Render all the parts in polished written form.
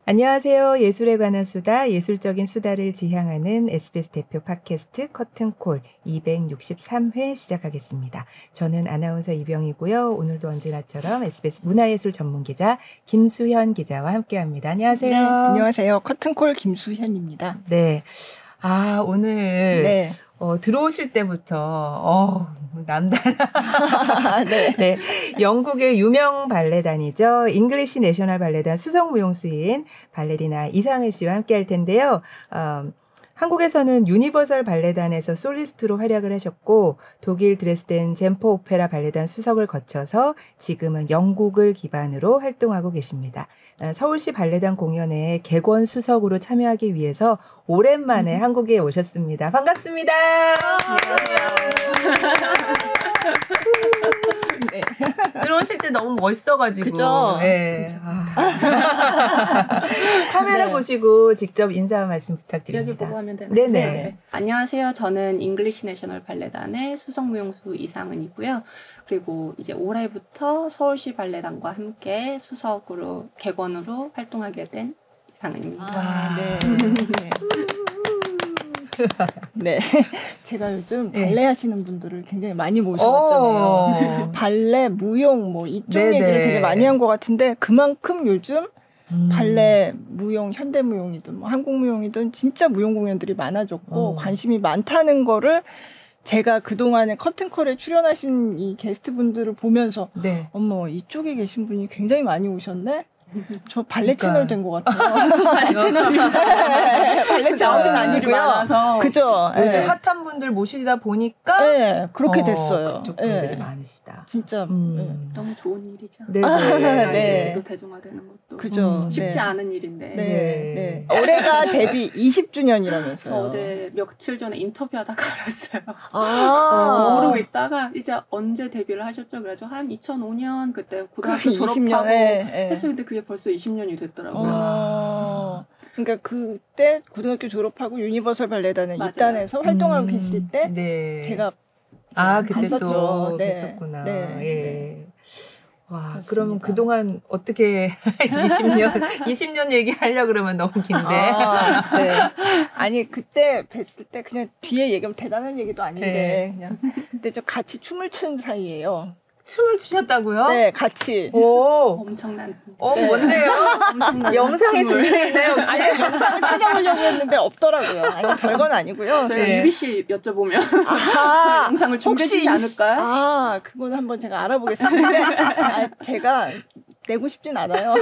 안녕하세요. 예술에 관한 수다, 예술적인 수다를 지향하는 SBS 대표 팟캐스트 커튼콜 263회 시작하겠습니다. 저는 아나운서 이병이고요. 오늘도 언제나처럼 SBS 문화예술 전문기자 김수현 기자와 함께합니다. 안녕하세요. 네, 안녕하세요. 커튼콜 김수현입니다. 네. 오늘 네. 들어오실 때부터 남달라. 네. 네. 영국의 유명 발레단이죠. 잉글리시 내셔널 발레단 수석무용수인 발레리나 이상은 씨와 함께 할 텐데요. 한국에서는 유니버설 발레단에서 솔리스트로 활약을 하셨고 독일 드레스덴 젠퍼 오페라 발레단 수석을 거쳐서 지금은 영국을 기반으로 활동하고 계십니다. 서울시 발레단 공연에 객원 수석으로 참여하기 위해서 오랜만에 한국에 오셨습니다. 반갑습니다. 네. 들어오실 때 너무 멋있어가지고. 그죠? 네. 카메라 네. 보시고 직접 인사 말씀 부탁드립니다. 여기 보고 하면 되나요? 네네. 네. 안녕하세요. 저는 잉글리시 내셔널 발레단의 수석무용수 이상은이고요. 그리고 이제 올해부터 서울시 발레단과 함께 수석으로 객원으로 활동하게 된 이상은입니다. 네. 네. 제가 요즘 발레 하시는 분들을 굉장히 많이 모셔왔잖아요. 발레, 무용 뭐 이쪽 네네. 얘기를 되게 많이 한 것 같은데 그만큼 요즘 발레, 무용, 현대무용이든 뭐 한국무용이든 진짜 무용 공연들이 많아졌고 관심이 많다는 거를 제가 그동안에 커튼콜에 출연하신 이 게스트분들을 보면서 네. 어머 이쪽에 계신 분이 굉장히 많이 오셨네? 저 발레 그러니까. 채널 된 것 같아요. 발레 채널이 발레 채널은 아니고요. 많아서. 그죠? 요즘 네. 핫한 분들 모시다 보니까 네, 그렇게 됐어요. 그쪽 분들이 네. 많으시다. 진짜. 너무 좋은 일이죠. 네. 네. 또 대중화되는 것도 그죠. 쉽지 네. 않은 일인데. 네. 네. 올해가 데뷔 20주년이라면서요. 저 어제 며칠 전에 인터뷰하다가 알았어요. 아. 모르고 있다가 이제 언제 데뷔를 하셨죠? 그래서 한 2005년 그때 고등학교 20년, 졸업하고 네. 했었는데 그게 벌써 20년이 됐더라고요. 그러니까 그때 고등학교 졸업하고 유니버설 발레단에 맞아요. 입단해서 활동하고 계실 때 네. 제가 그때 봤었죠. 또 네. 했었구나. 네. 예. 와, 그렇습니다. 그러면 그동안 어떻게 20년 얘기하려고 그러면 너무 긴데. 네. 아니 그때 뵀을 때 그냥 뒤에 얘기하면 대단한 얘기도 아닌데 네. 그냥 근데 저 같이 춤을 춘 사이예요. 춤을 추셨다고요? 네, 같이. 오. 엄청난. 네. 뭔데요? 엄청난 영상에 춤을. 존재있나요, 혹시? 아니 영상을 찾아보려고 했는데 없더라고요. 아니 별건 아니고요. 저희가 네. 유리 씨 여쭤보면 영상을 준비해주지 않을까요? 그건 한번 제가 알아보겠습니다. 제가 내고 싶진 않아요.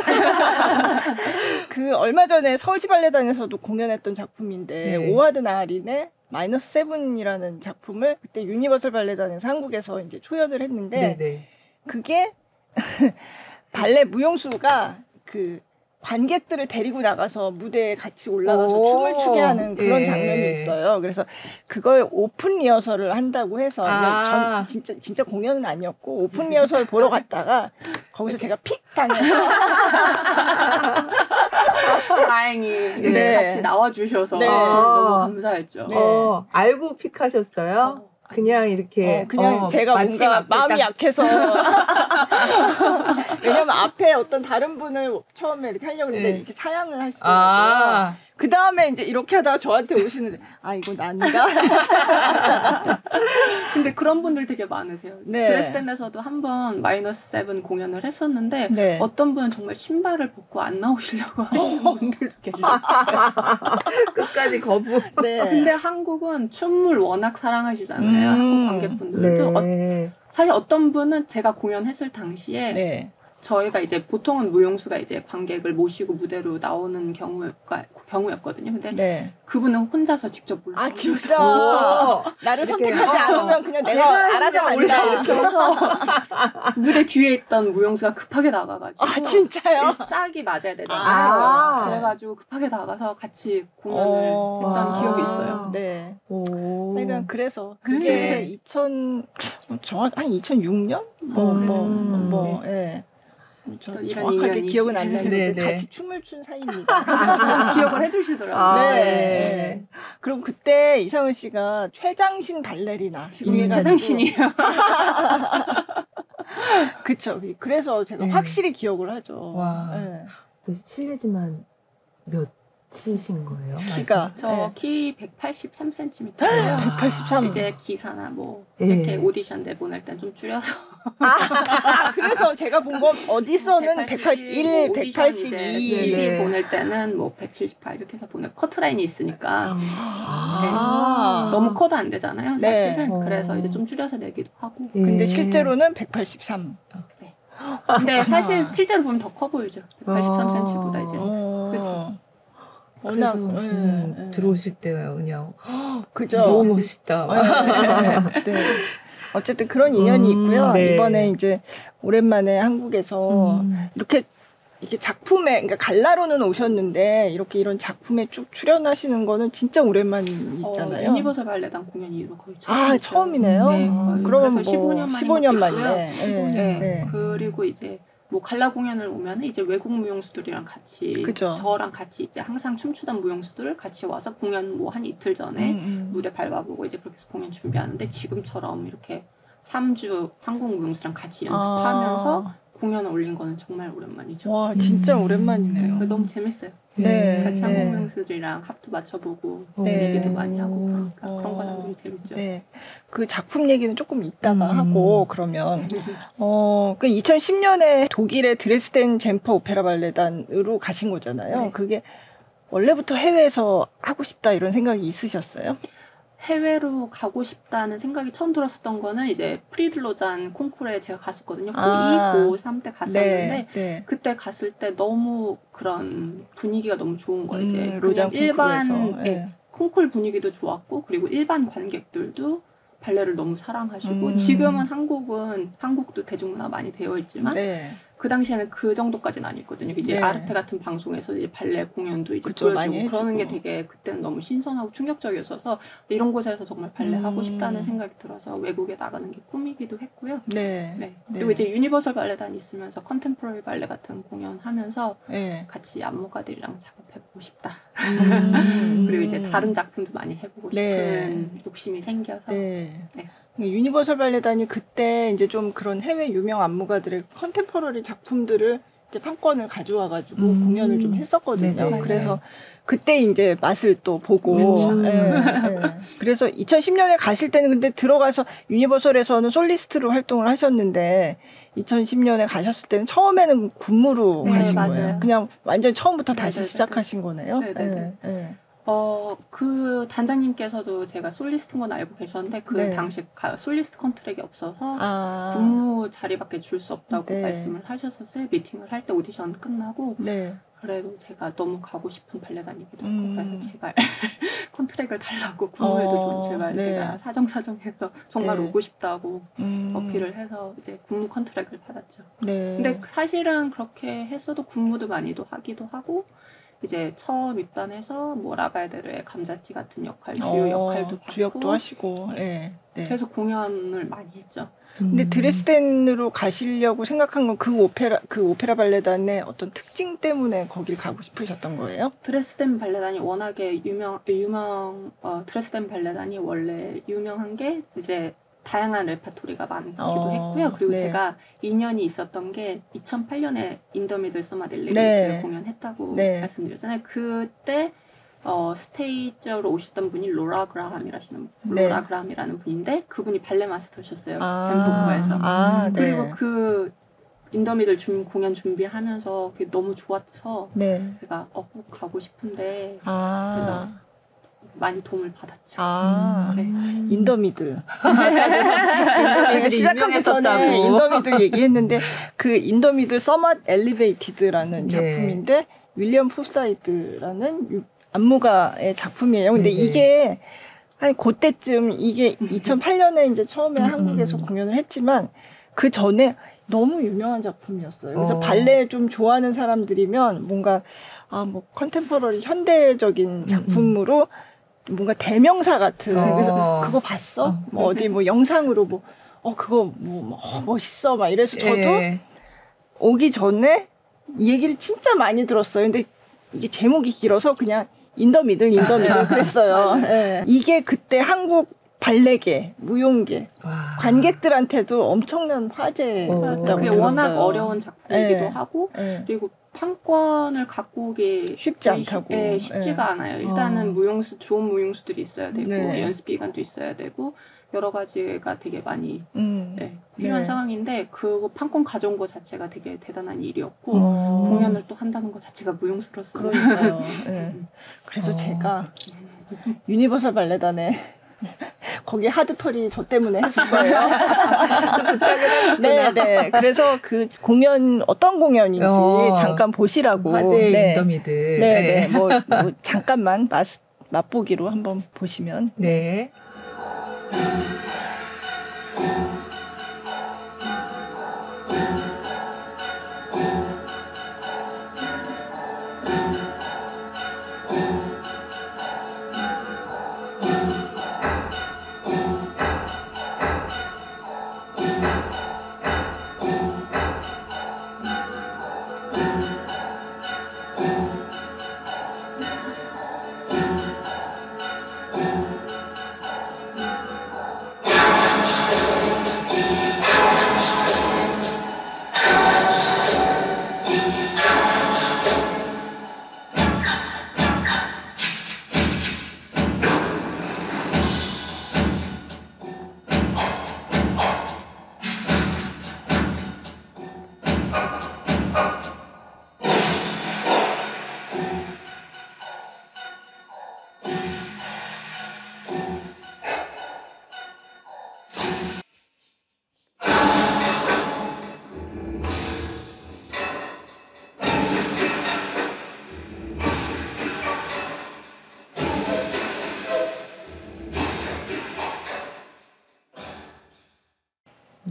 그 얼마 전에 서울시 발레단에서도 공연했던 작품인데 네. 오하드 나하린의 마이너스 세븐이라는 작품을 그때 유니버설 발레단에서 한국에서 이제 초연을 했는데 네네. 그게 발레 무용수가 그 관객들을 데리고 나가서 무대에 같이 올라가서 춤을 추게 하는 그런 장면이 있어요. 그래서 그걸 오픈 리허설을 한다고 해서 그냥 진짜 공연은 아니었고 오픈 리허설 보러 갔다가 거기서 제가 픽 당해서 다행히 네. 같이 나와주셔서 네. 너무 감사했죠. 네. 알고 픽하셨어요? 그냥 이렇게 그냥 제가 뭔가 마음이 약해서 왜냐면 앞에 어떤 다른 분을 처음에 이렇게 하려고 했는데 이렇게 사양을 하시더라고요. 그 다음에 이제 이렇게 하다가 저한테 오시는데 이거 난가? 근데 그런 분들 되게 많으세요. 네. 드레스덴에서도 한번 마이너스 세븐 공연을 했었는데 네. 어떤 분은 정말 신발을 벗고 안 나오시려고 하시는 분들도 계셨어요. 끝까지 거부. 네. 근데 한국은 춤을 워낙 사랑하시잖아요. 한국 관객분들도. 네. 사실 어떤 분은 제가 공연했을 당시에 네. 저희가 이제 보통은 무용수가 이제 관객을 모시고 무대로 나오는 경우였거든요. 근데 네. 그분은 혼자서 직접 올라오셔서 진짜 나를 이렇게 선택하지 않으면 그냥 내가 알아서 간다 이렇게 해서 무대 뒤에 있던 무용수가 급하게 나가가지고 진짜요? 짝이 맞아야 되잖아요. 그래가지고 급하게 나가서 같이 공연을 했던 기억이 있어요. 네. 그러니까 그래서 그게 정확 한 2006년 예. 저 정확하게 인연이. 기억은 안 나는데 네. 같이 춤을 춘 사이입니다. 그래서 기억을 해주시더라고요. 네. 그럼 그때 이상은 씨가 최장신 발레리나 지금 최장신이에요. 그쵸. 그래서 제가 네. 확실히 기억을 하죠. 와. 네. 실례지만 몇이신 거예요? 키가 저 키 183cm예요. 183. 이제 기사나 뭐 예. 이렇게 오디션 내보낼 땐 좀 줄여서 그래서 제가 본 건 어디서는 181, 182. CD 보낼 때는 뭐 178 이렇게 해서 보내. 커트라인이 있으니까 너무 커도 안 되잖아요. 사실은. 네. 그래서 이제 좀 줄여서 내기도 하고. 예. 근데 실제로는 183. 근데 사실 실제로 보면 더 커 보이죠. 183cm보다 이제. 그렇죠. 그래서 워낙 들어오실 때가 그냥 그죠. 너무 멋있다. 네. 어쨌든 그런 인연이 있고요. 네. 이번에 이제 오랜만에 한국에서 이렇게 작품에, 그러니까 갈라로는 오셨는데 이렇게 이런 작품에 쭉 출연하시는 거는 진짜 오랜만이잖아요. 유니버설 발레단 공연 이후로 거의 처음이죠. 처음이네요. 네, 거의. 그러면 그래서 15년 만이네. 15년. 네. 그리고 이제 뭐 갈라 공연을 오면 이제 외국 무용수들이랑 같이 그죠. 저랑 같이 이제 항상 춤추던 무용수들 같이 와서 공연 뭐 한 이틀 전에 무대 밟아보고 이제 그렇게 해서 공연 준비하는데 지금처럼 이렇게 3주 한국 무용수랑 같이 연습하면서 공연을 올린 거는 정말 오랜만이죠. 와, 진짜 오랜만이네요. 너무 재밌어요. 네. 같이 한국 무용수들이랑 합도 맞춰보고 얘기도 많이 하고 그러니까 그런 거 하는 게 재밌죠. 네. 그 작품 얘기는 조금 이따가 하고 그러면 그 2010년에 독일의 드레스덴 젬퍼 오페라 발레단으로 가신 거잖아요. 네. 그게 원래부터 해외에서 하고 싶다 이런 생각이 있으셨어요? 해외로 가고 싶다는 생각이 처음 들었었던 거는 이제 프리드로잔 콩쿠르에 제가 갔었거든요. 고2, 고3 때 갔었는데 네. 그때 갔을 때 너무 그런 분위기가 너무 좋은 거예요. 이제 로잔 그냥 일반 콩쿠르에서. 콩쿠르 분위기도 좋았고 그리고 일반 관객들도 발레를 너무 사랑하시고 지금은 한국도 대중문화 많이 되어 있지만 그 당시에는 그 정도까지는 아니었거든요. 이제 아르테 같은 방송에서 이제 발레 공연도 이제 그쵸, 보여주고 그러는 게 되게 그때는 너무 신선하고 충격적이었어서 이런 곳에서 정말 발레 하고 싶다는 생각이 들어서 외국에 나가는 게 꿈이기도 했고요. 네. 그리고 이제 유니버설 발레단이 있으면서 컨템포러리 발레 같은 공연하면서 같이 안무가들이랑 작업해보고 싶다. 그리고 이제 다른 작품도 많이 해보고 싶은 욕심이 생겨서 유니버설 발레단이 그때 이제 좀 그런 해외 유명 안무가들의 컨템포러리 작품들을 이제 판권을 가져와가지고 공연을 좀 했었거든요. 네네. 그래서 그때 이제 맛을 또 보고. 그래서 2010년에 가실 때는 근데 들어가서 유니버설에서는 솔리스트로 활동을 하셨는데 2010년에 가셨을 때는 처음에는 군무로 가신 거예요. 그냥 완전 처음부터 다시 시작하신 거네요. 그 단장님께서도 제가 솔리스트인 건 알고 계셨는데 그 당시 솔리스트 컨트랙이 없어서 군무 자리밖에 줄 수 없다고 말씀을 하셨었어요. 미팅을 할 때 오디션 끝나고 그래도 제가 너무 가고 싶은 발레단이기도 하고 그래서 제발 컨트랙을 달라고 군무에도 제발 제가 사정사정해서 정말 오고 싶다고 어필을 해서 이제 군무 컨트랙을 받았죠. 근데 사실은 그렇게 했어도 군무도 많이도 하기도 하고 이제 처음 입단해서 뭐 라발데르의 감자티 같은 역할, 주요 역할도 받고 주역도 하시고 그래서 공연을 많이 했죠. 근데 드레스덴으로 가시려고 생각한 건 그 오페라 발레단의 어떤 특징 때문에 거길 가고 싶으셨던 거예요? 드레스덴 발레단이 워낙에 드레스덴 발레단이 원래 유명한 게 이제 다양한 레파토리가 많기도 했고요. 그리고 제가 인연이 있었던 게 2008년에 인더미들 서머 엘리베이터를 공연했다고 말씀드렸잖아요. 그때 스테이저로 오셨던 분이 로라 그라함이라는 분인데 그분이 발레 마스터셨어요. 젬포코에서. 그리고 그 인더미들 공연 준비하면서 그게 너무 좋아서 제가 꼭 가고 싶은데 그래서 많이 도움을 받았죠. 인더미들. 제가 시작하기 전에 인더미들 얘기했는데 그 인더미들 서머 엘리베이티드라는 작품인데 윌리엄 포사이드라는 안무가의 작품이에요. 근데 이게 한 그때쯤 이게 2008년에 이제 처음에 한국에서 공연을 했지만 그 전에 너무 유명한 작품이었어요. 그래서 발레 좀 좋아하는 사람들이면 뭔가 뭐 컨템포러리 현대적인 작품으로 뭔가 대명사 같은. 그래서 그거 봤어? 뭐 어디 뭐 영상으로 그거 멋있어 막 이래서 저도 오기 전에 이 얘기를 진짜 많이 들었어요. 근데 이게 제목이 길어서 그냥 인더미들 그랬어요. 이게 그때 한국 발레계, 무용계, 와. 관객들한테도 엄청난 화제였다고 그게 들었어요. 워낙 어려운 작품이기도 네. 하고 네. 그리고 판권을 갖고 오기 쉽지 않다고. 쉽지가 네. 않아요. 일단은 무용수 좋은 무용수들이 있어야 되고 네. 연습 기간도 있어야 되고 여러 가지가 되게 많이 필요한 네. 상황인데 그 판권 가져온 것 자체가 되게 대단한 일이었고 어. 공연을 또 한다는 것 자체가 무용수로서 그러니까요. 네. 그래서 제가 유니버설 발레단에 거기 하드털이 저 때문에 했을 거예요. 네, 네. 그래서 그 공연 어떤 공연인지 잠깐 보시라고. 화제의 네. 인더미들. 네, 네. 뭐 잠깐만 맛보기로 한번 보시면. 네.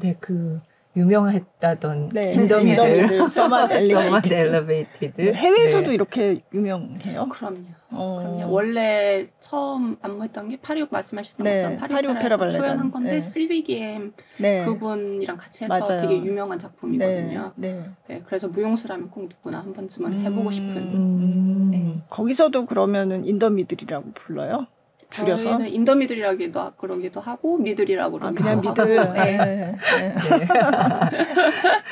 네, 그 유명했다던 인더미들, 서밋 엘리베이티드. 해외에서도 이렇게 유명해요? 그럼요. 그럼요. 원래 처음 안무했던 게 파리 말씀하셨던 네, 것처럼 파리 오페라 발레단. 초연한 건데 네. 실비 기엠 네. 그분이랑 같이 해서 맞아요. 되게 유명한 작품이거든요. 네. 네, 그래서 무용수라면 꼭 누구나 한 번쯤은 해보고 싶은. 네. 거기서도 그러면은 인더미들이라고 불러요? 줄여서? 저희는 인더미들이라기도 그러기도 하고 미들이라고 그러기도 그냥 하고. 미들. 네.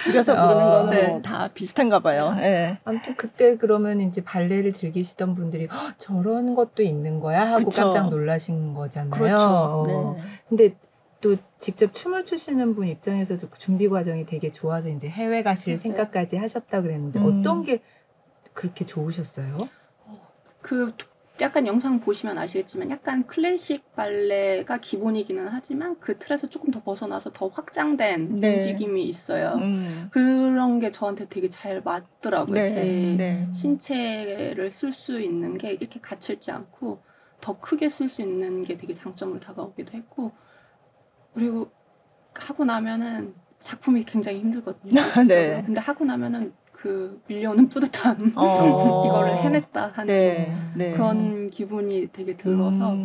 줄여서 부르는 거는 네. 뭐 다 비슷한가 봐요. 네. 아무튼 그때 그러면 이제 발레를 즐기시던 분들이 저런 것도 있는 거야 하고 그쵸. 깜짝 놀라신 거잖아요. 그렇죠. 네. 근데 또 직접 춤을 추시는 분 입장에서도 그 준비 과정이 되게 좋아서 이제 해외 가실 맞아요. 생각까지 하셨다 그랬는데 어떤 게 그렇게 좋으셨어요? 그 약간 영상 보시면 아시겠지만 약간 클래식 발레가 기본이기는 하지만 그 틀에서 조금 더 벗어나서 더 확장된 네. 움직임이 있어요. 그런 게 저한테 되게 잘 맞더라고요. 네. 제 네. 신체를 쓸 수 있는 게 이렇게 갇힐지 않고 더 크게 쓸 수 있는 게 되게 장점으로 다가오기도 했고 그리고 하고 나면은 작품이 굉장히 힘들거든요. 네. 근데 하고 나면은 그 밀려오는 뿌듯함 이거를 해냈다 하는 네. 그런 기분이 되게 들어서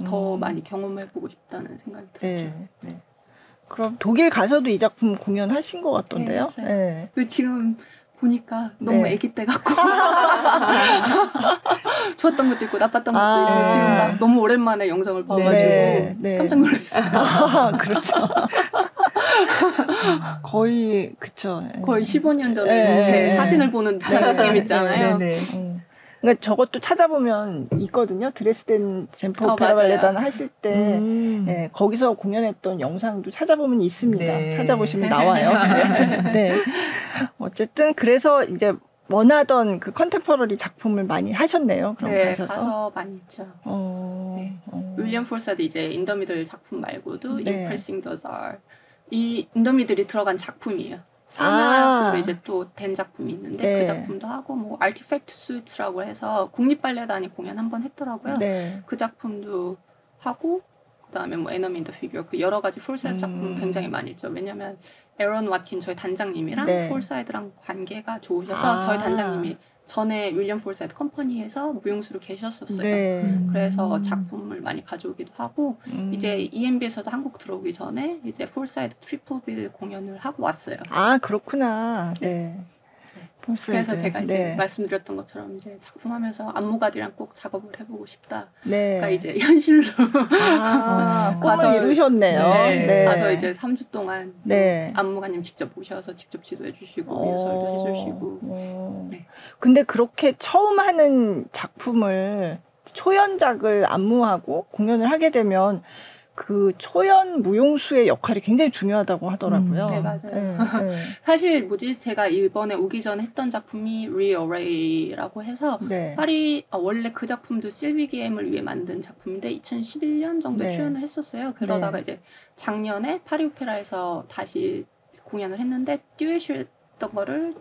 더 많이 경험해보고 싶다는 생각이 들었죠. 네. 네. 그럼 독일 가서도 이 작품 공연하신 것 같던데요? 네, 네. 그리고 지금 보니까 너무 네. 아기 때 같고 좋았던 것도 있고 나빴던 것도 있고 아. 지금 막 너무 오랜만에 영상을 봐가지고 네, 네. 깜짝 놀랐어요. 그렇죠. 거의 그쵸. 거의 15년 전에 네, 제 네. 사진을 보는 듯한 느낌 있잖아요. 네. 그러니까 저것도 찾아보면 있거든요. 드레스덴 젠프 오페라 맞아요. 발레단 하실 때 네, 거기서 공연했던 영상도 찾아보면 있습니다. 네. 찾아보시면 나와요. 네. 어쨌든 그래서 이제 원하던 그 컨템퍼러리 작품을 많이 하셨네요. 그럼 네, 가셔서. 가서 많이 있죠. 네. 윌리엄 폴사드 이제 인더미들 작품 말고도 네. Impressing the Czar 이 인더미들이 들어간 작품이에요. 사나로 이제 또 된 작품이 있는데 네. 그 작품도 하고 뭐 아티팩트 스위트라고 해서 국립발레단이 공연 한번 했더라고요. 네. 그 작품도 하고 그다음에 뭐 에너미 인 더 피규어 그 여러 가지 폴사이드 작품 굉장히 많이 있죠. 왜냐면 에런 왓킨 저희 단장님이랑 네. 폴사이드랑 관계가 좋으셔서 저희 단장님이 전에 윌리엄 폴사이드 컴퍼니에서 무용수로 계셨었어요. 네. 그래서 작품을 많이 가져오기도 하고 이제 EMB에서도 한국 들어오기 전에 이제 폴사이드 트리플 빌 공연을 하고 왔어요. 아 그렇구나. 네. 그래서 제가 이제 네. 말씀드렸던 것처럼 이제 작품하면서 안무가들이랑 꼭 작업을 해보고 싶다. 네. 그러니까 이제 현실로 꿈을 이루셨네요. 네. 네. 가서 이제 3주 동안 네. 안무가님 직접 모셔서 직접 지도해주시고 리허설도 해주시고. 네. 근데 그렇게 처음 하는 작품을 초연작을 안무하고 공연을 하게 되면 그 초연 무용수의 역할이 굉장히 중요하다고 하더라고요. 네, 맞아요. 네, 네. 사실 제가 이번에 오기 전에 했던 작품이 Rearray라고 해서 네. 원래 그 작품도 실비 게임을 위해 만든 작품인데 2011년 정도 네. 출연을 했었어요. 그러다가 네. 이제 작년에 파리 오페라에서 다시 공연을 했는데 듀엣이었던 거를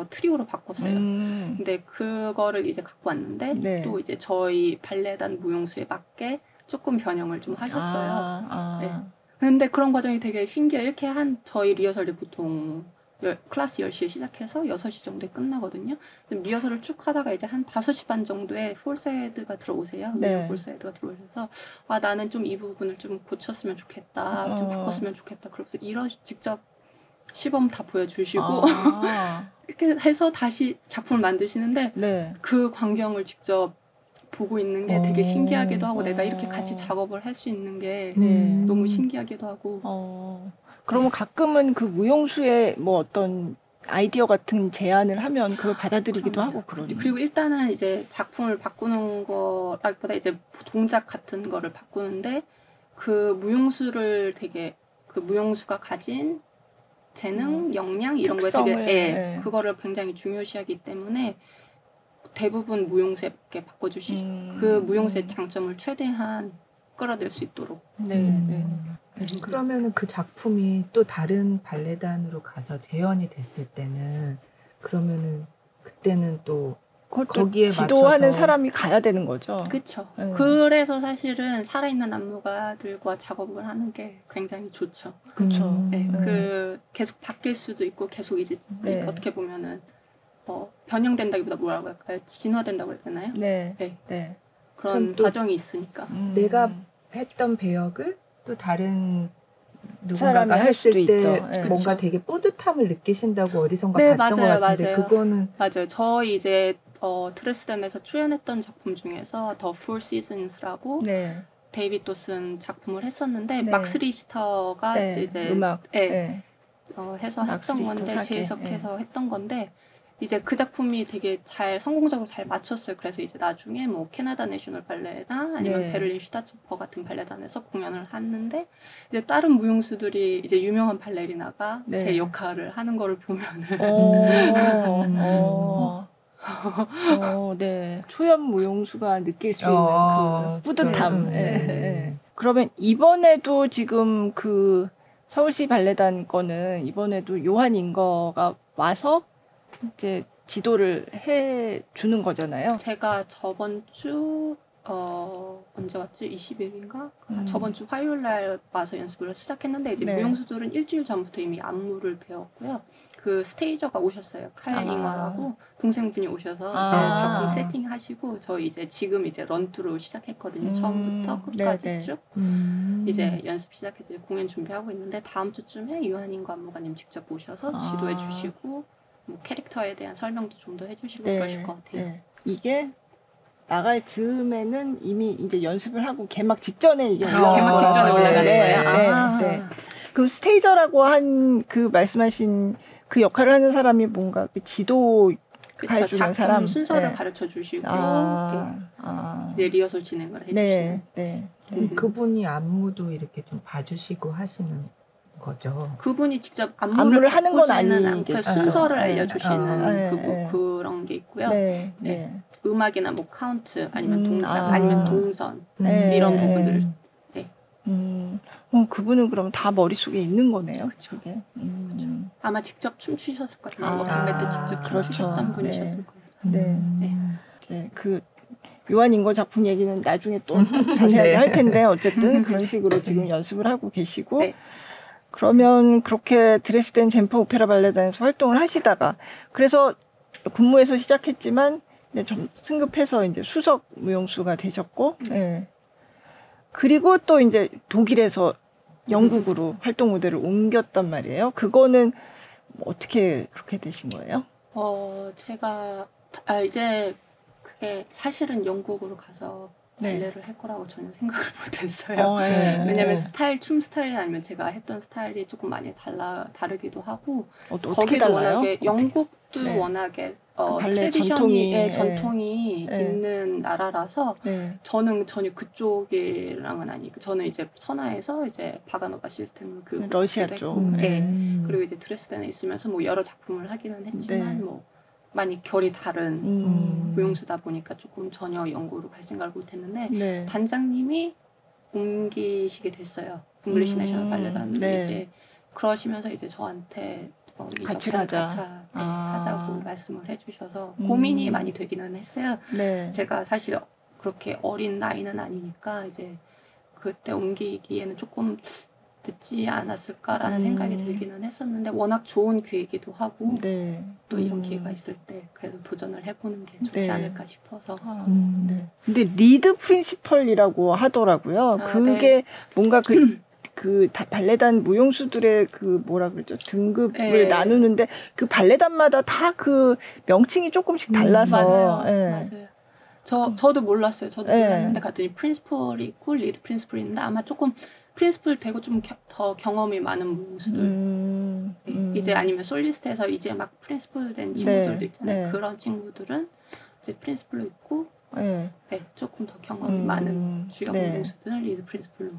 트리오로 바꿨어요. 근데 그거를 이제 갖고 왔는데 네. 또 이제 저희 발레단 무용수에 맞게 조금 변형을 좀 하셨어요. 네. 근데 그런 과정이 되게 신기해요. 이렇게 저희 리허설이 보통 클래스 10시에 시작해서 6시 정도에 끝나거든요. 리허설을 쭉 하다가 이제 한 5시 반 정도에 폴사이드가 들어오세요. 네. 폴사이드가 들어오셔서 나는 좀 이 부분을 좀 고쳤으면 좋겠다. 좀 바꿨으면 좋겠다. 그러면서 직접 시범 다 보여주시고 이렇게 해서 다시 작품을 만드시는데 네. 그 광경을 직접 보고 있는 게 되게 신기하기도 하고 내가 이렇게 같이 작업을 할 수 있는 게 너무 신기하기도 하고. 그러면 가끔은 그 무용수의 뭐 어떤 아이디어 같은 제안을 하면 그걸 받아들이기도 하고 그러죠. 그리고 일단은 이제 작품을 바꾸는 거라기보다 이제 동작 같은 거를 바꾸는데 그 무용수가 가진 재능, 역량 이런 거에 되게 그거를 굉장히 중요시하기 때문에 대부분 무용수에 바꿔주시죠. 그 무용수의 장점을 최대한 끌어낼 수 있도록. 그러면은 그 작품이 또 다른 발레단으로 가서 재현이 됐을 때는 그러면은 그때는 또 거기에 지도하는 맞춰서 사람이 가야 되는 거죠. 그렇죠. 그래서 사실은 살아있는 안무가들과 작업을 하는 게 굉장히 좋죠. 그렇죠. 계속 바뀔 수도 있고 계속 이제 어떻게 보면은 변형된다기보다 뭐라고 할까요? 진화된다고 해야 되나요? 네. 그런 과정이 있으니까. 내가 했던 배역을 또 다른 누군가가 했을 때 뭔가 되게 뿌듯함을 느끼신다고 어디선가 봤던 것 같은데 그거는 맞아요. 저희 이제 드레스덴에서 출연했던 작품 중에서 The Four Seasons라고 데이빗 도슨 작품을 했었는데 막스 리히터가 이제 음악 해서 했던 건데 재해석해서 했던 건데 이제 그 작품이 되게 성공적으로 잘 맞췄어요. 그래서 이제 나중에 뭐 캐나다 내셔널 발레나 아니면 베를린 슈타츠오퍼 같은 발레단에서 공연을 했는데 이제 다른 무용수들이 이제 유명한 발레리나가 제 역할을 하는 거를 보면은 초연 무용수가 느낄 수 있는 그 뿌듯함. 그러면 이번에도 지금 그 서울시 발레단 거는 이번에도 요한 잉거가 와서 이제 지도를 해 주는 거잖아요. 제가 저번 주 언제 왔지? 20일인가? 저번 주 화요일 날 와서 연습을 시작했는데 이제 무용수들은 일주일 전부터 이미 안무를 배웠고요. 그 스테이저가 오셨어요. 칼 잉어라고 동생분이 오셔서 이제 작품 세팅하시고 저희 이제 지금 이제 런투로 시작했거든요. 처음부터 끝까지 쭉 이제 연습 시작해서 이제 공연 준비하고 있는데 다음 주쯤에 유한인과 안무가님 직접 오셔서 지도해 주시고 뭐 캐릭터에 대한 설명도 좀 더 해주시고 그러실 것 같아요. 이게 나갈 즈음에는 이미 이제 연습을 하고 개막 직전에 이게 개막 직전에 올라가는 거예요. 그 스테이저라고 한 그 말씀하신 그 역할을 하는 사람이 뭔가 그 지도해주는 사람 순서를 가르쳐 주시고 이제 리허설 진행을 해주시는. 그분이 안무도 이렇게 좀 봐주시고 하시는 거죠. 그분이 직접 안무를 하는 건 아니고 순서를 알려주시는 그런 게 있고요. 음악이나 뭐 카운트 아니면 동작 아니면 동선 이런 부분들. 그분은 그럼 다 머릿속에 있는 거네요. 그렇죠. 아마 직접 춤추셨을 거예요. 발레 때 직접 춤추셨던 분이셨을 거예요. 그 요한인거 작품 얘기는 나중에 또 자세하게 할 텐데 어쨌든 그런 식으로 지금 연습을 하고 계시고 그러면 그렇게 드레스덴 젠퍼 오페라 발레단에서 활동을 하시다가 그래서 군무에서 시작했지만 이제 좀 승급해서 이제 수석 무용수가 되셨고 그리고 또 이제 독일에서 영국으로 활동 무대를 옮겼단 말이에요. 그거는 어떻게 그렇게 되신 거예요? 제가 이제 그게 사실은 영국으로 가서 발레를 할 거라고 전혀 생각을 못했어요. 왜냐면 춤 스타일이 아니면 제가 했던 스타일이 조금 많이 다르기도 하고 어떻게 달라요? 워낙에 영국도 워낙에 전통이 있는 나라라서 저는 전혀 그쪽이랑은 아니고 저는 이제 선화에서 이제 바가노바 시스템을 러시아 쪽 그리고 이제 드레스덴에 있으면서 뭐 여러 작품을 하기는 했지만 뭐 많이 결이 다른 무용수다 보니까 조금 전혀 연구로 갈 생각을 못했는데 단장님이 옮기시게 됐어요. 잉글리시 내셔널 발레단으로 이제 그러시면서 이제 저한테 같이 하자고 말씀을 해주셔서 고민이 많이 되기는 했어요. 제가 사실 그렇게 어린 나이는 아니니까 이제 그때 옮기기에는 조금 늦지 않았을까라는 생각이 들기는 했었는데 워낙 좋은 기회이기도 하고 또 이런 기회가 있을 때 그래도 도전을 해보는 게 좋지 않을까 싶어서 근데 리드 프린시펄이라고 하더라고요. 그게 뭔가 그 발레단 무용수들의 그 뭐라 그러죠 등급을 나누는데 그 발레단마다 다 그 명칭이 조금씩 달라서 맞아요. 저도 몰랐어요. 저도 몰랐는데 갔더니 프린시펄이 있고 리드 프린시펄이 있는데 아마 조금 프린시플 되고 좀 더 경험이 많은 무용수들 이제 아니면 솔리스트에서 이제 막 프린시플 된 친구들도 있잖아요. 그런 친구들은 이제 프린시플로 있고 조금 더 경험이 많은 주요 무용수들은 리드 프린시플로.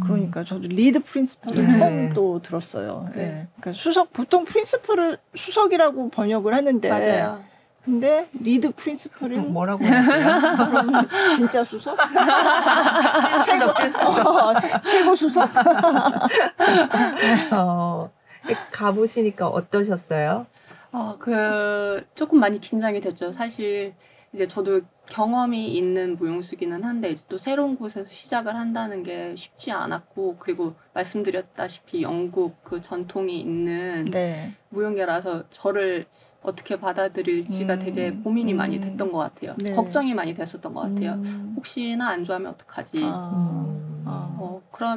그러니까 저도 리드 프린시플을 처음 또 들었어요. 그러니까 보통 프린시플을 수석이라고 번역을 하는데 맞아요. 근데 리드 프린시플은 뭐라고 하나요? 그럼 진짜 수석? 찐수석. 최고 수석? 가보시니까 어떠셨어요? 조금 많이 긴장이 됐죠. 사실 이제 저도 경험이 있는 무용수기는 한데 이제 또 새로운 곳에서 시작을 한다는 게 쉽지 않았고 그리고 말씀드렸다시피 영국 그 전통이 있는 무용계라서 저를 어떻게 받아들일지가 되게 고민이 많이 됐던 것 같아요. 걱정이 많이 됐었던 것 같아요. 혹시나 안 좋아하면 어떡하지.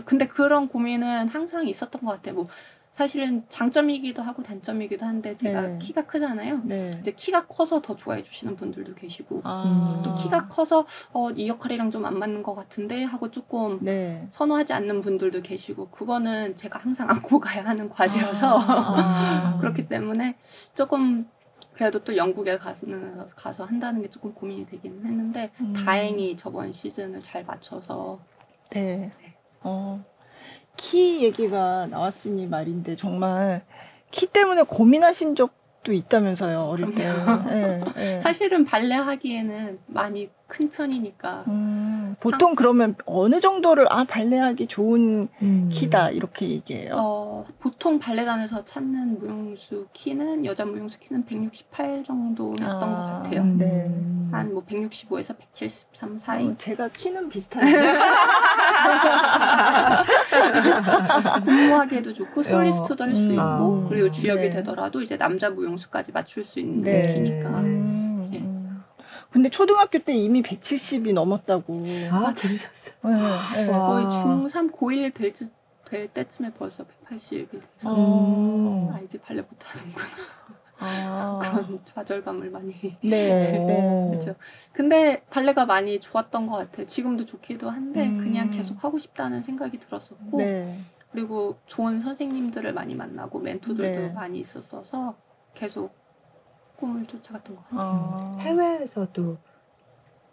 근데 그런 고민은 항상 있었던 것 같아요. 뭐 사실은 장점이기도 하고 단점이기도 한데 제가 키가 크잖아요. 이제 키가 커서 더 좋아해 주시는 분들도 계시고 또 키가 커서 이 역할이랑 좀 안 맞는 것 같은데 하고 조금 선호하지 않는 분들도 계시고 그거는 제가 항상 안고 가야 하는 과제여서 그렇기 때문에 조금 그래도 또 영국에 가서 한다는 게 조금 고민이 되기는 했는데 다행히 저번 시즌을 잘 맞춰서 키 얘기가 나왔으니 말인데 정말 키 때문에 고민하신 적도 있다면서요 어릴 때. 사실은 발레 하기에는 많이 큰 편이니까. 보통 그러면 어느 정도를 발레하기 좋은 키다 이렇게 얘기해요? 보통 발레단에서 찾는 무용수 키는 여자 무용수 키는 168 정도였던 것 같아요. 한 뭐 165에서 173 사이. 제가 키는 비슷한데. 공모하기에도 좋고 솔리스트도 할 수 있고 그리고 주역이 되더라도 이제 남자 무용수까지 맞출 수 있는 키니까. 근데 초등학교 때 이미 170이 넘었다고. 들으셨어요? 거의 중3, 고1 될 때쯤에 벌써 180이 돼서 이제 발레 못하는구나. 그런 좌절감을 많이. 그렇죠. 근데 발레가 많이 좋았던 것 같아요. 지금도 좋기도 한데 그냥 계속 하고 싶다는 생각이 들었었고 그리고 좋은 선생님들을 많이 만나고 멘토들도 많이 있었어서 계속 꿈을 쫓아갔던 것 같아요. 해외에서도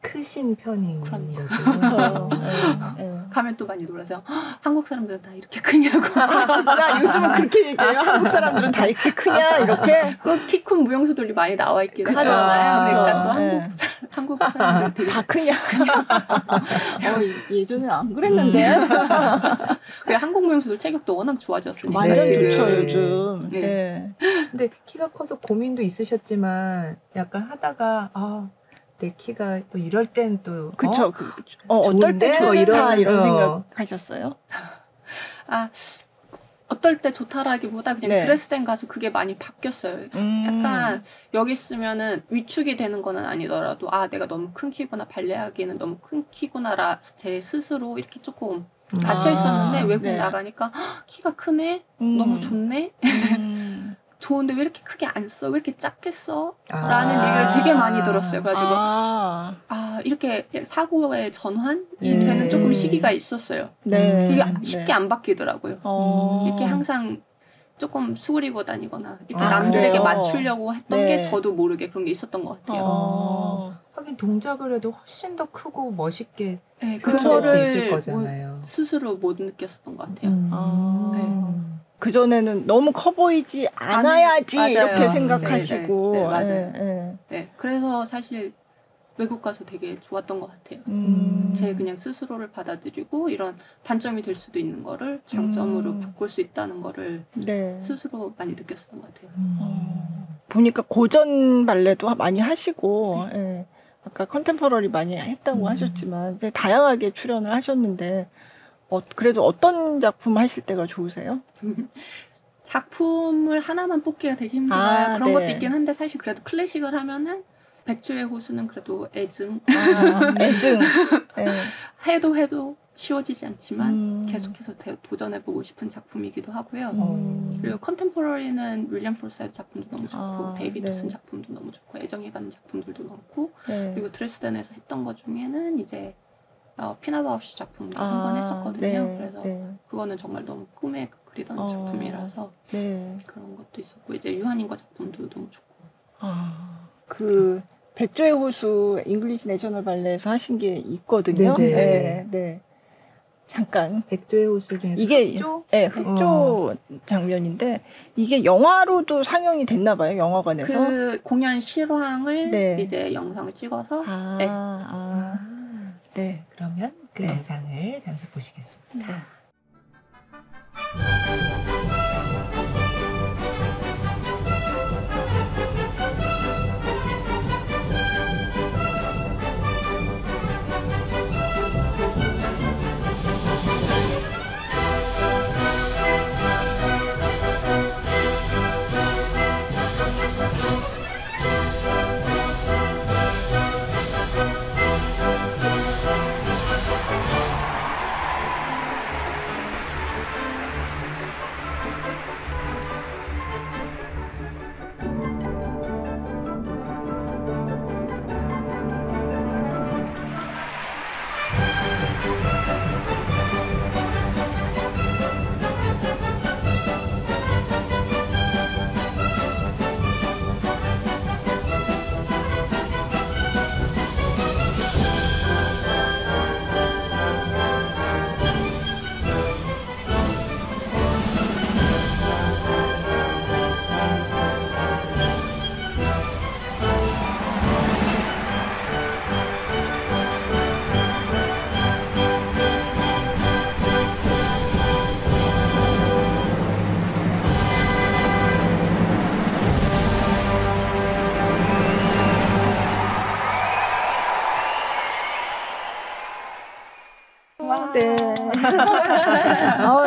크신 편인 거죠. 그렇죠. 가면 또 많이 놀라서 한국 사람들은 다 이렇게 크냐고. 진짜 요즘은 그렇게 얘기해요. 한국 사람들은 다 이렇게 크냐 이렇게. 키 큰 무용수들이 많이 나와 있긴 하잖아요. 그러니까 또 한국 사람들 다 크냐. 예전에 안 그랬는데. 그래 한국 무용수들 체격도 워낙 좋아졌으니까. 완전 좋죠 요즘. 근데 키가 커서 고민도 있으셨지만 약간 하다가 내 키가 또 이럴 땐 또 그쵸. 어떨 때 좋다 이런 생각하셨어요? 어떨 때 좋다라기보다 그냥 드레스덴 가서 그게 많이 바뀌었어요. 약간 여기 있으면은 위축이 되는 거는 아니더라도 내가 너무 큰 키구나 발레하기에는 너무 큰 키구나라 제 스스로 이렇게 조금 갇혀 있었는데 외국 나가니까 키가 크네 너무 좋네 좋은데 왜 이렇게 크게 안 써? 왜 이렇게 작게 써? 라는 얘기를 되게 많이 들었어요. 그래가지고 이렇게 사고의 전환이 되는 조금 시기가 있었어요. 네. 이게 쉽게 안 바뀌더라고요. 이렇게 항상 조금 수그리고 다니거나 이렇게 남들에게 그래요? 맞추려고 했던 게 저도 모르게 그런 게 있었던 것 같아요. 하긴 동작을 해도 훨씬 더 크고 멋있게 네, 표현할 수 있을 거잖아요. 스스로 못 느꼈었던 것 같아요. 그전에는 너무 커 보이지 않아야지 이렇게 생각하시고. 네, 맞아요. 네, 그래서 사실 외국 가서 되게 좋았던 것 같아요. 제 그냥 스스로를 받아들이고 이런 단점이 될 수도 있는 거를 장점으로 바꿀 수 있다는 거를 스스로 많이 느꼈었던 것 같아요. 보니까 고전 발레도 많이 하시고 아까 컨템포러리 많이 했다고 하셨지만 다양하게 출연을 하셨는데 그래도 어떤 작품 하실 때가 좋으세요? 작품을 하나만 뽑기가 되게 힘들어요. 그런 것도 있긴 한데 사실 그래도 클래식을 하면은 백조의 호수는 그래도 애증. 애증. 해도 쉬워지지 않지만 계속해서 도전해보고 싶은 작품이기도 하고요. 그리고 컨템포러리는 윌리엄 프로사이드 작품도 너무 좋고 데이비드 도슨 작품도 너무 좋고 애정이 가는 작품들도 많고 그리고 드레스덴에서 했던 것 중에는 이제 피나바우시 작품도 한 번 했었거든요. 그래서 그거는 정말 너무 꿈에 그리던 작품이라서 그런 것도 있었고 이제 유한인과 작품도 너무 좋고. 그 백조의 호수 잉글리시 내셔널 발레에서 하신 게 있거든요. 네. 잠깐. 백조의 호수 중에서 이게 흑조 장면인데 이게 영화로도 상영이 됐나 봐요. 영화관에서. 그 공연 실황을 이제 영상을 찍어서 네. 그러면 그 영상을 잠시 보시겠습니다.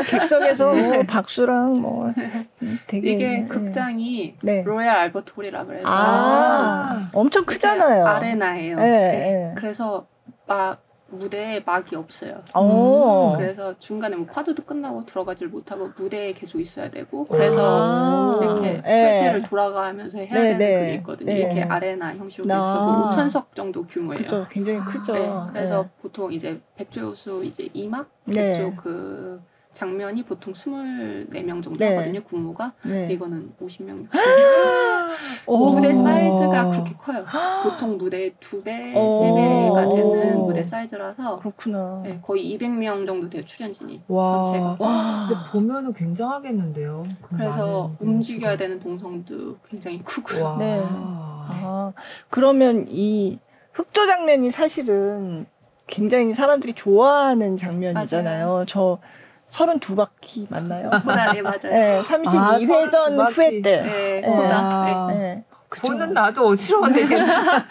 객석에서 박수랑 되게 이게 극장이 로얄 알버트 홀이라 그래서 엄청 크잖아요. 아레나예요. 그래서 무대에 막이 없어요. 그래서 중간에 파도도 끝나고 들어가질 못하고 무대에 계속 있어야 되고 그래서 이렇게 프레테를 돌아가면서 해야 되는 그게 있거든요. 이렇게 아레나 형식으로 있었고 5,000석 정도 규모예요. 그죠, 굉장히 크죠. 그래서 보통 이제 백조의 호수 이제 2막 백조 그 장면이 보통 24명 정도 하거든요, 군무가. 근데 이거는 50명, 60명. 무대 사이즈가 그렇게 커요. 보통 무대의 2배, 3배가 되는 무대 사이즈라서. 그렇구나. 거의 200명 정도 돼요, 출연진이. 전체가. 근데 보면은 굉장하겠는데요. 그래서 움직여야 되는 동성도 굉장히 크고요. 그러면 이 흑조 장면이 사실은 굉장히 사람들이 좋아하는 장면이잖아요. 맞아요. 저 32바퀴 맞나요? 네, 맞아요. 네, 32회전 후회 때. 보는 나도 어지러운데 괜찮아.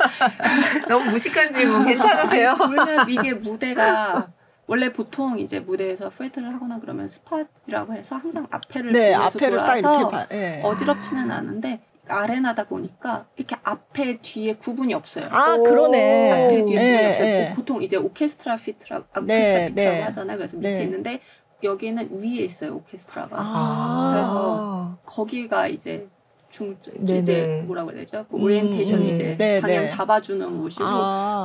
너무 무식한 질문 괜찮으세요? 보면 이게 무대가 원래 보통 이제 무대에서 프레트를 하거나 그러면 스팟이라고 해서 항상 앞에를 보면서 돌아서 어지럽지는 않은데 아레나다 보니까 이렇게 앞에 뒤에 구분이 없어요. 그러네. 앞에 뒤에 구분이 없어요. 보통 이제 오케스트라 피트라고 하잖아요. 그래서 밑에 있는데 여기는 위에 있어요, 오케스트라가. 그래서 거기가 이제 이제 뭐라고 해야 되죠? 그 오리엔테이션이 이제 방향 잡아주는 곳이고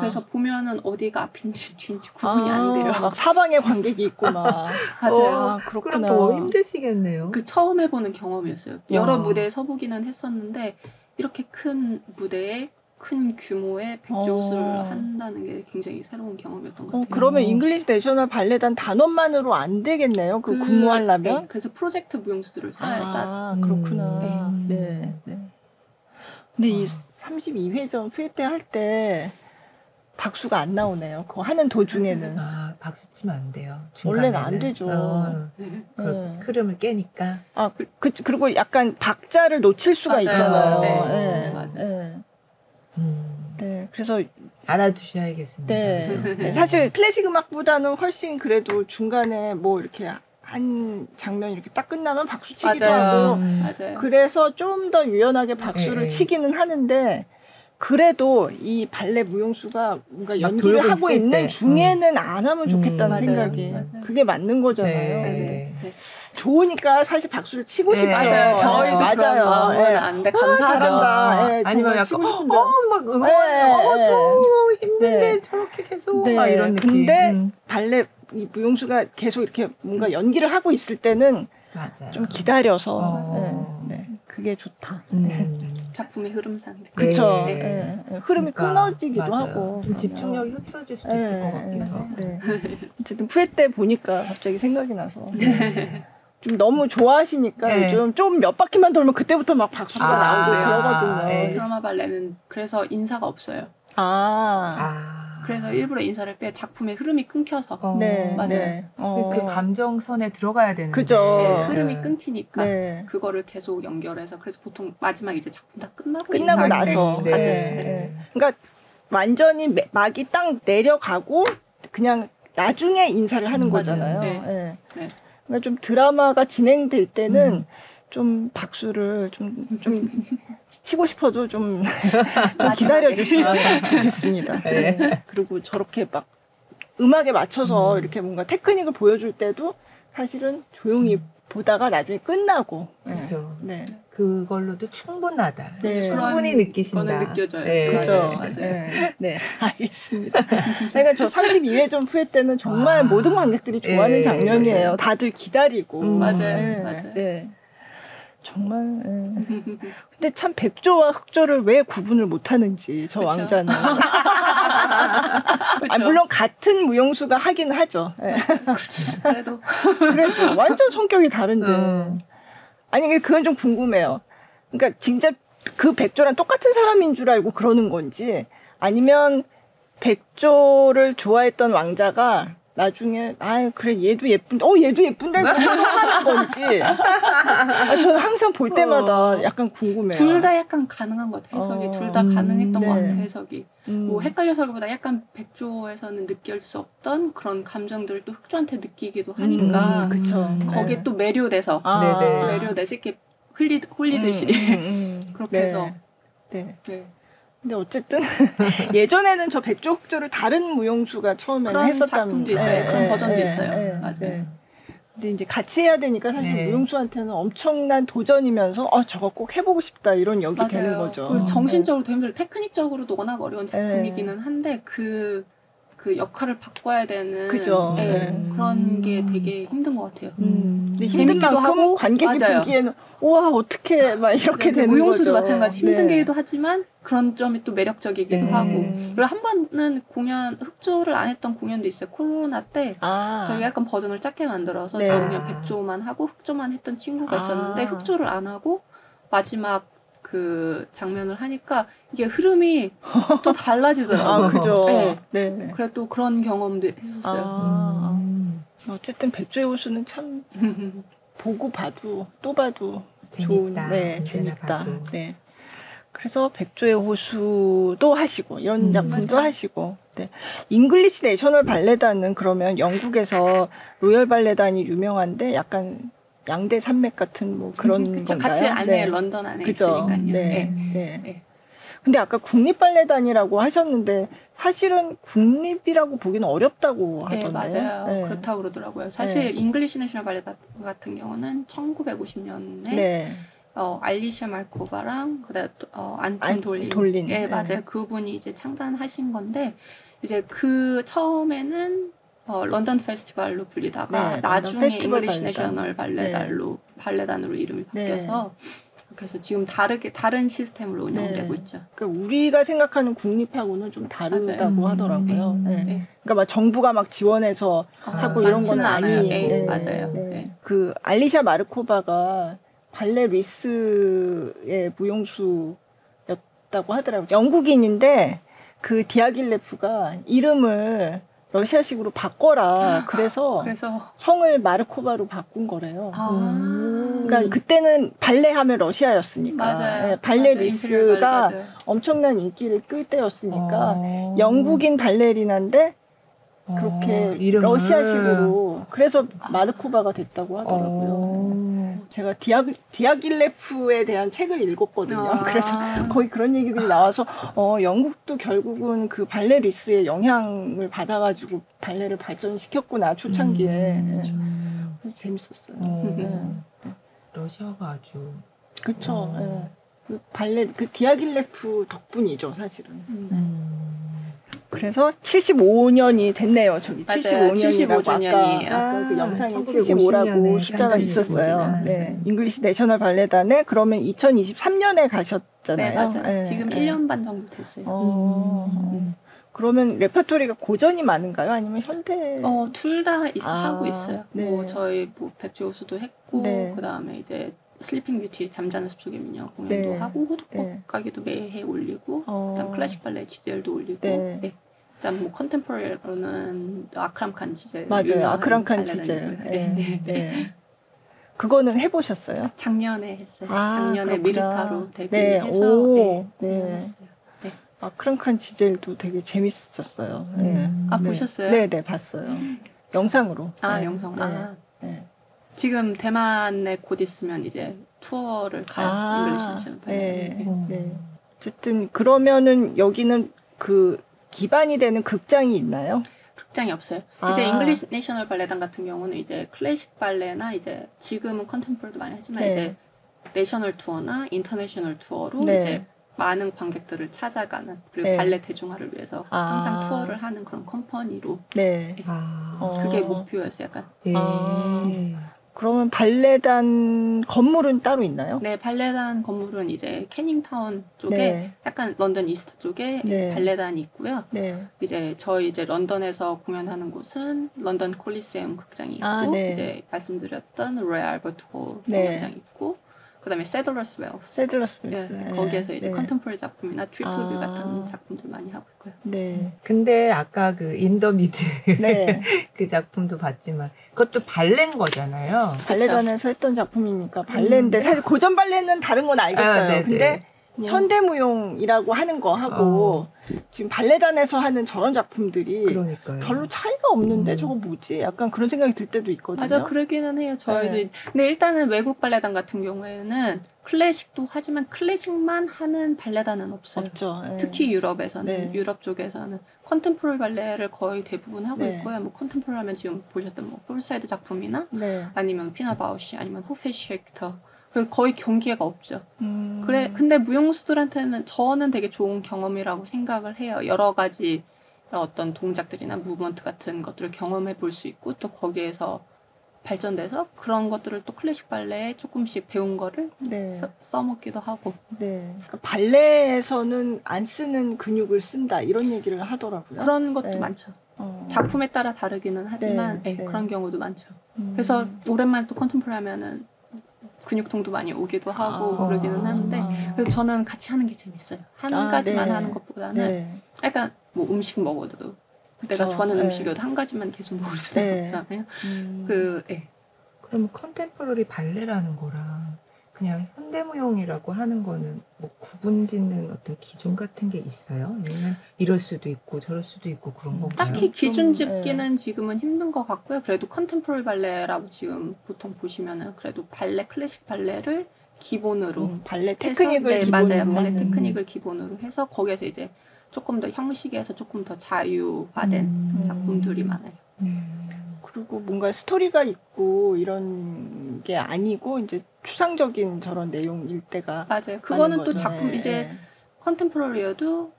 그래서 보면은 어디가 앞인지 뒤인지 구분이 안 돼요. 막 사방에 관객이 있고 막. 맞아요. 그렇구나. 그럼 더 힘드시겠네요. 그 처음 해보는 경험이었어요. 여러 무대에 서보기는 했었는데 이렇게 큰 무대에 큰 규모의 백지호수를 한다는 게 굉장히 새로운 경험이었던 것 같아요. 그러면 잉글리시 내셔널 발레단 단원만으로 안 되겠네요. 그 근무하려면. 네, 그래서 프로젝트 무용수들을 써야 그렇구나. 네. 근데 이 32회전 후회 때 할 때 박수가 안 나오네요. 그거 하는 도중에는. 박수 치면 안 돼요. 원래는 안 되죠. 그 흐름을 깨니까. 그리고 약간 박자를 놓칠 수가 맞아요. 있잖아요. 네. 맞아요. 네, 그래서 알아두셔야겠습니다. 네. 사실 클래식 음악보다는 훨씬 그래도 중간에 뭐 이렇게 한 장면 이렇게 딱 끝나면 박수 치기도 하고 맞아요. 그래서 좀 더 유연하게 박수를 치기는 하는데 그래도 이 발레 무용수가 뭔가 연기를 하고 있는 중에는 안 하면 좋겠다는 생각이 그게 맞는 거잖아요. 네. 좋으니까 사실 박수를 치고 싶죠. 맞아요. 저희도 맞아요. 마음은 안 돼. 감사하죠. 아니면 약간 막 응원, 너무 힘든데 저렇게 계속 막 이런 느낌. 근데 발레 이 무용수가 계속 이렇게 뭔가 연기를 하고 있을 때는 좀 기다려서 그게 좋다. 작품의 흐름상. 그렇죠. 흐름이 끊어지기도 하고 좀 집중력이 흩어질 수도 있을 것 같기도 하고. 어쨌든 푸에 때 보니까 갑자기 생각이 나서 좀 너무 좋아하시니까 요즘 좀 몇 바퀴만 돌면 그때부터 막 박수가 나오고 그러거든요. 드라마 발레는 그래서 인사가 없어요. 그래서 일부러 인사를 빼 작품의 흐름이 끊겨서. 맞아요. 그 감정선에 들어가야 되는데. 그죠. 흐름이 끊기니까 그거를 계속 연결해서 그래서 보통 마지막 이제 작품 다 끝나고 나서. 그러니까 완전히 막이 딱 내려가고 그냥 나중에 인사를 하는 거잖아요. 그러니까 좀 드라마가 진행될 때는 좀 박수를 좀 치고 싶어도 좀 기다려 주시면 좋겠습니다. 그리고 저렇게 막 음악에 맞춰서 이렇게 뭔가 테크닉을 보여줄 때도 사실은 조용히 보다가 나중에 끝나고 그렇죠. 그걸로도 충분하다. 충분히 그런 느끼신다. 거는 느껴져요. 그렇죠. 맞아요. 알겠습니다. 그러니까 저 32회전 후회 때는 정말 모든 관객들이 좋아하는 장면이에요. 다들 기다리고. 맞아요. 정말. 근데 참 백조와 흑조를 왜 구분을 못하는지 저 왕자는. 물론 같은 무용수가 하긴 하죠. 그래도 완전 성격이 다른데. 아니 그건 좀 궁금해요. 그러니까 진짜 그 백조랑 똑같은 사람인 줄 알고 그러는 건지 아니면 백조를 좋아했던 왕자가 나중에 그래 얘도 예쁜데 얘도 예쁜데 하는 건지 저는 항상 볼 때마다 약간 궁금해요. 둘 다 약간 가능한 것 같아요. 해석이 둘 다 가능했던 것 같아요. 해석이 뭐 헷갈려서보다 약간 백조에서는 느낄 수 없던 그런 감정들을 또 흑조한테 느끼기도 하니까 거기에 또 매료돼서 매료돼서 이렇게 홀리듯이 그렇게 해서 근데 어쨌든 예전에는 저 백조 흑조를 다른 무용수가 처음에는 그런 했었다면 작품도 있어요. 그런 버전도 있어요. 맞아요. 근데 이제 같이 해야 되니까 사실 무용수한테는 엄청난 도전이면서 저거 꼭 해보고 싶다 이런 역이 되는 거죠. 그리고 정신적으로 도 힘들고 테크닉적으로도 워낙 어려운 작품이기는 한데 그 역할을 바꿔야 되는 그런 게 되게 힘든 것 같아요. 힘든 만큼 관객이 보기에는 우와 어떻게 막 이렇게 되는 무용수도 거죠. 마찬가지 힘든 게도 하지만 그런 점이 또 매력적이기도 하고 그리고 한 번은 흑조를 안 했던 공연도 있어요. 코로나 때 저희가 약간 버전을 작게 만들어서 저는 그냥 백조만 하고 흑조만 했던 친구가 있었는데 흑조를 안 하고 마지막 그 장면을 하니까 이게 흐름이 또 달라지더라고요. 그죠. 그래 또 그런 경험도 했었어요. 어쨌든 백조의 호수는 참 보고 봐도 또 봐도 재밌다. 좋은 재밌다. 그래서 백조의 호수도 하시고 이런 작품도 하시고 잉글리시 내셔널 발레단은 그러면 영국에서 로열 발레단이 유명한데 약간 양대 산맥 같은 뭐 그런 건가요? 같이 안에 런던 안에 있으니까요. 근데 아까 국립발레단이라고 하셨는데 사실은 국립이라고 보기는 어렵다고 하던데. 맞아요. 그렇다고 그러더라고요. 사실 잉글리시 내셔널 발레단 같은 경우는 1950년에 알리샤 말코바랑 그다음 안톤 돌린. 예, 맞아요. 그분이 이제 창단하신 건데 이제 그 처음에는 런던 페스티벌로 불리다가 나중에 잉글리시 내셔널 발레단으로 이름이 바뀌어서 그래서 지금 다른 시스템으로 운영되고 있죠. 그러니까 우리가 생각하는 국립하고는 좀 다르다고 하더라고요. 그러니까 막 정부가 막 지원해서 하고 이런 건 아니에요. 맞아요. 그 알리샤 마르코바가 발레 리스의 무용수였다고 하더라고요. 영국인인데 그 디아길레프가 이름을 러시아식으로 바꿔라. 그래서 성을 마르코바로 바꾼 거래요. 그러니까 그때는 발레 하면 러시아였으니까. 맞아요. 발레 리스가 엄청난 인기를 끌 때였으니까 영국인 발레리나인데 그렇게 러시아식으로 그래서 마르코바가 됐다고 하더라고요. 제가 디아길레프에 대한 책을 읽었거든요. 그래서 거의 그런 얘기들이 나와서 영국도 결국은 그 발레 리스의 영향을 받아가지고 발레를 발전시켰구나 초창기에. 재밌었어요. 러시아가 아주 그렇죠. 그 발레 그 디아길레프 덕분이죠 사실은. 그래서 75년이 됐네요. 저기 75년이라고 아까 그 영상에 75라고 숫자가 있었어요. 네. 잉글리시 내셔널 발레단에 그러면 2023년에 가셨잖아요. 네, 맞아요. 지금 1년 반 정도 됐어요. 그러면 레퍼토리가 고전이 많은가요? 아니면 현대? 둘 다 하고 있어요. 뭐 저희 백지호수도 했고 그다음에 이제 슬리핑 뷰티 잠자는 숲속의 미녀 공연도 하고 호두꽃 가게도 매해 올리고 그다음 클래식 발레 지젤도 올리고 그다음 뭐 컨템포러리로는 아크람 칸 지젤 맞아요. 아크람 칸 지젤 그거는 해보셨어요? 작년에 했어요. 작년에 미르타로 데뷔해서 했어요. 아크람 칸 지젤도 되게 재밌었어요. 보셨어요? 네, 봤어요. 영상으로. 영상으로. 지금 대만에 곧 있으면 이제 투어를 가요. 잉글리시 내셔널. 어쨌든 그러면은 여기는 그 기반이 되는 극장이 있나요? 극장이 없어요. 이제 잉글리시 내셔널 발레단 같은 경우는 이제 클래식 발레나 이제 지금은 컨템포러리도 많이 하지만 이제 내셔널 투어나 인터내셔널 투어로 이제 많은 관객들을 찾아가는 그리고 발레 대중화를 위해서 항상 투어를 하는 그런 컴퍼니로 그게 목표였어요. 약간. 그러면 발레단 건물은 따로 있나요? 네, 발레단 건물은 이제 캐닝타운 쪽에 약간 런던 이스트 쪽에 발레단이 있고요. 이제 저희 런던에서 공연하는 곳은 런던 콜리세움 극장이 있고 이제 말씀드렸던 로얄 알버트 홀 극장이 있고 그다음에 세들러스 웰스 거기에서 이제 컨템포러리 작품이나 트리플 같은 작품들 많이 하고 있고요. 근데 아까 그 인더 미드 그 작품도 봤지만 그것도 발레인 거잖아요. 발레단에서 했던 작품이니까 발레인데 사실 고전 발레는 다른 건 알겠어요. 근데 현대무용이라고 하는 거 하고 지금 발레단에서 하는 저런 작품들이 별로 차이가 없는데 저거 뭐지? 약간 그런 생각이 들 때도 있거든요. 맞아, 그러기는 해요. 저희도. 근데 일단은 외국 발레단 같은 경우에는 클래식도 하지만 클래식만 하는 발레단은 없어요. 없죠. 특히 유럽에서는 유럽 쪽에서는 컨템포러리 발레를 거의 대부분 하고 있고요. 뭐 컨템포러리 하면 지금 보셨던 뭐 폴사이드 작품이나 아니면 피나 바우시 아니면 호페시액터 거의 경기가 없죠. 근데 무용수들한테는 저는 되게 좋은 경험이라고 생각을 해요. 여러 가지 어떤 동작들이나 무브먼트 같은 것들을 경험해 볼 수 있고 또 거기에서 발전돼서 그런 것들을 또 클래식 발레에 조금씩 배운 거를 써먹기도 하고. 그러니까 발레에서는 안 쓰는 근육을 쓴다 이런 얘기를 하더라고요. 그런 것도 많죠. 작품에 따라 다르기는 하지만 그런 경우도 많죠. 그래서 오랜만에 또 컨템포러리 하면은 근육통도 많이 오기도 하고 그러기는 하는데 그래서 저는 같이 하는 게 재밌어요. 한 가지만 하는 것보다는 약간 뭐 음식 먹어도 내가 좋아하는 음식이어도 한 가지만 계속 먹을 수는 없잖아요. 그럼 컨템포러리 발레라는 거랑 그냥 현대무용이라고 하는 거는 뭐 구분짓는 어떤 기준 같은 게 있어요? 아니면 이럴 수도 있고 저럴 수도 있고 그런 건가요? 딱히 기준 짓기는 지금은 힘든 것 같고요. 그래도 컨템포러리 발레라고 지금 보통 보시면은 그래도 발레 클래식 발레를 기본으로 발레 테크닉을 기본으로 맞아요. 발레 테크닉을 기본으로 해서 거기에서 이제 조금 더 형식에서 조금 더 자유화된 작품들이 많아요. 그리고 뭔가 스토리가 있고 이런 게 아니고 이제 추상적인 저런 내용일 때가 맞아요. 그거는 또 거죠. 작품 이제 컨템포러리여도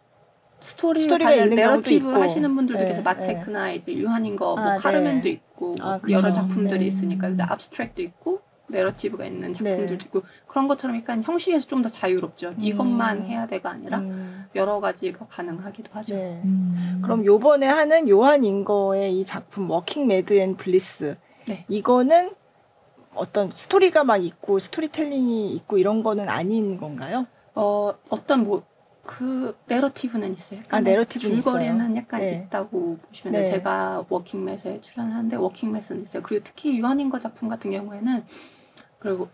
스토리 스토리가 관련 있는 내러티브 경우도 있고. 하시는 분들도 네, 계세요. 마체크나 이제 유한인거, 뭐 아, 카르멘도 네. 있고 아, 여러 그쵸. 작품들이 네. 있으니까 근데 abstract도 있고 내러티브가 있는 작품들도 네. 있고 그런 것처럼 약간 형식에서 좀 더 자유롭죠. 이것만 해야 돼가 아니라 여러 가지가 가능하기도 하죠. 네. 그럼 요번에 하는 요한 잉거의 이 작품 워킹 매드 앤 블리스 네. 이거는 어떤 스토리가 막 있고 스토리텔링이 있고 이런 거는 아닌 건가요? 어떤 뭐 그 내러티브는 있어요. 내러티브는 줄거리는 있어요. 약간 네. 있다고 보시면 네. 돼요. 제가 워킹맷에 출연하는데 워킹맷은 있어요. 그리고 특히 유한인거 작품 같은 경우에는 그리고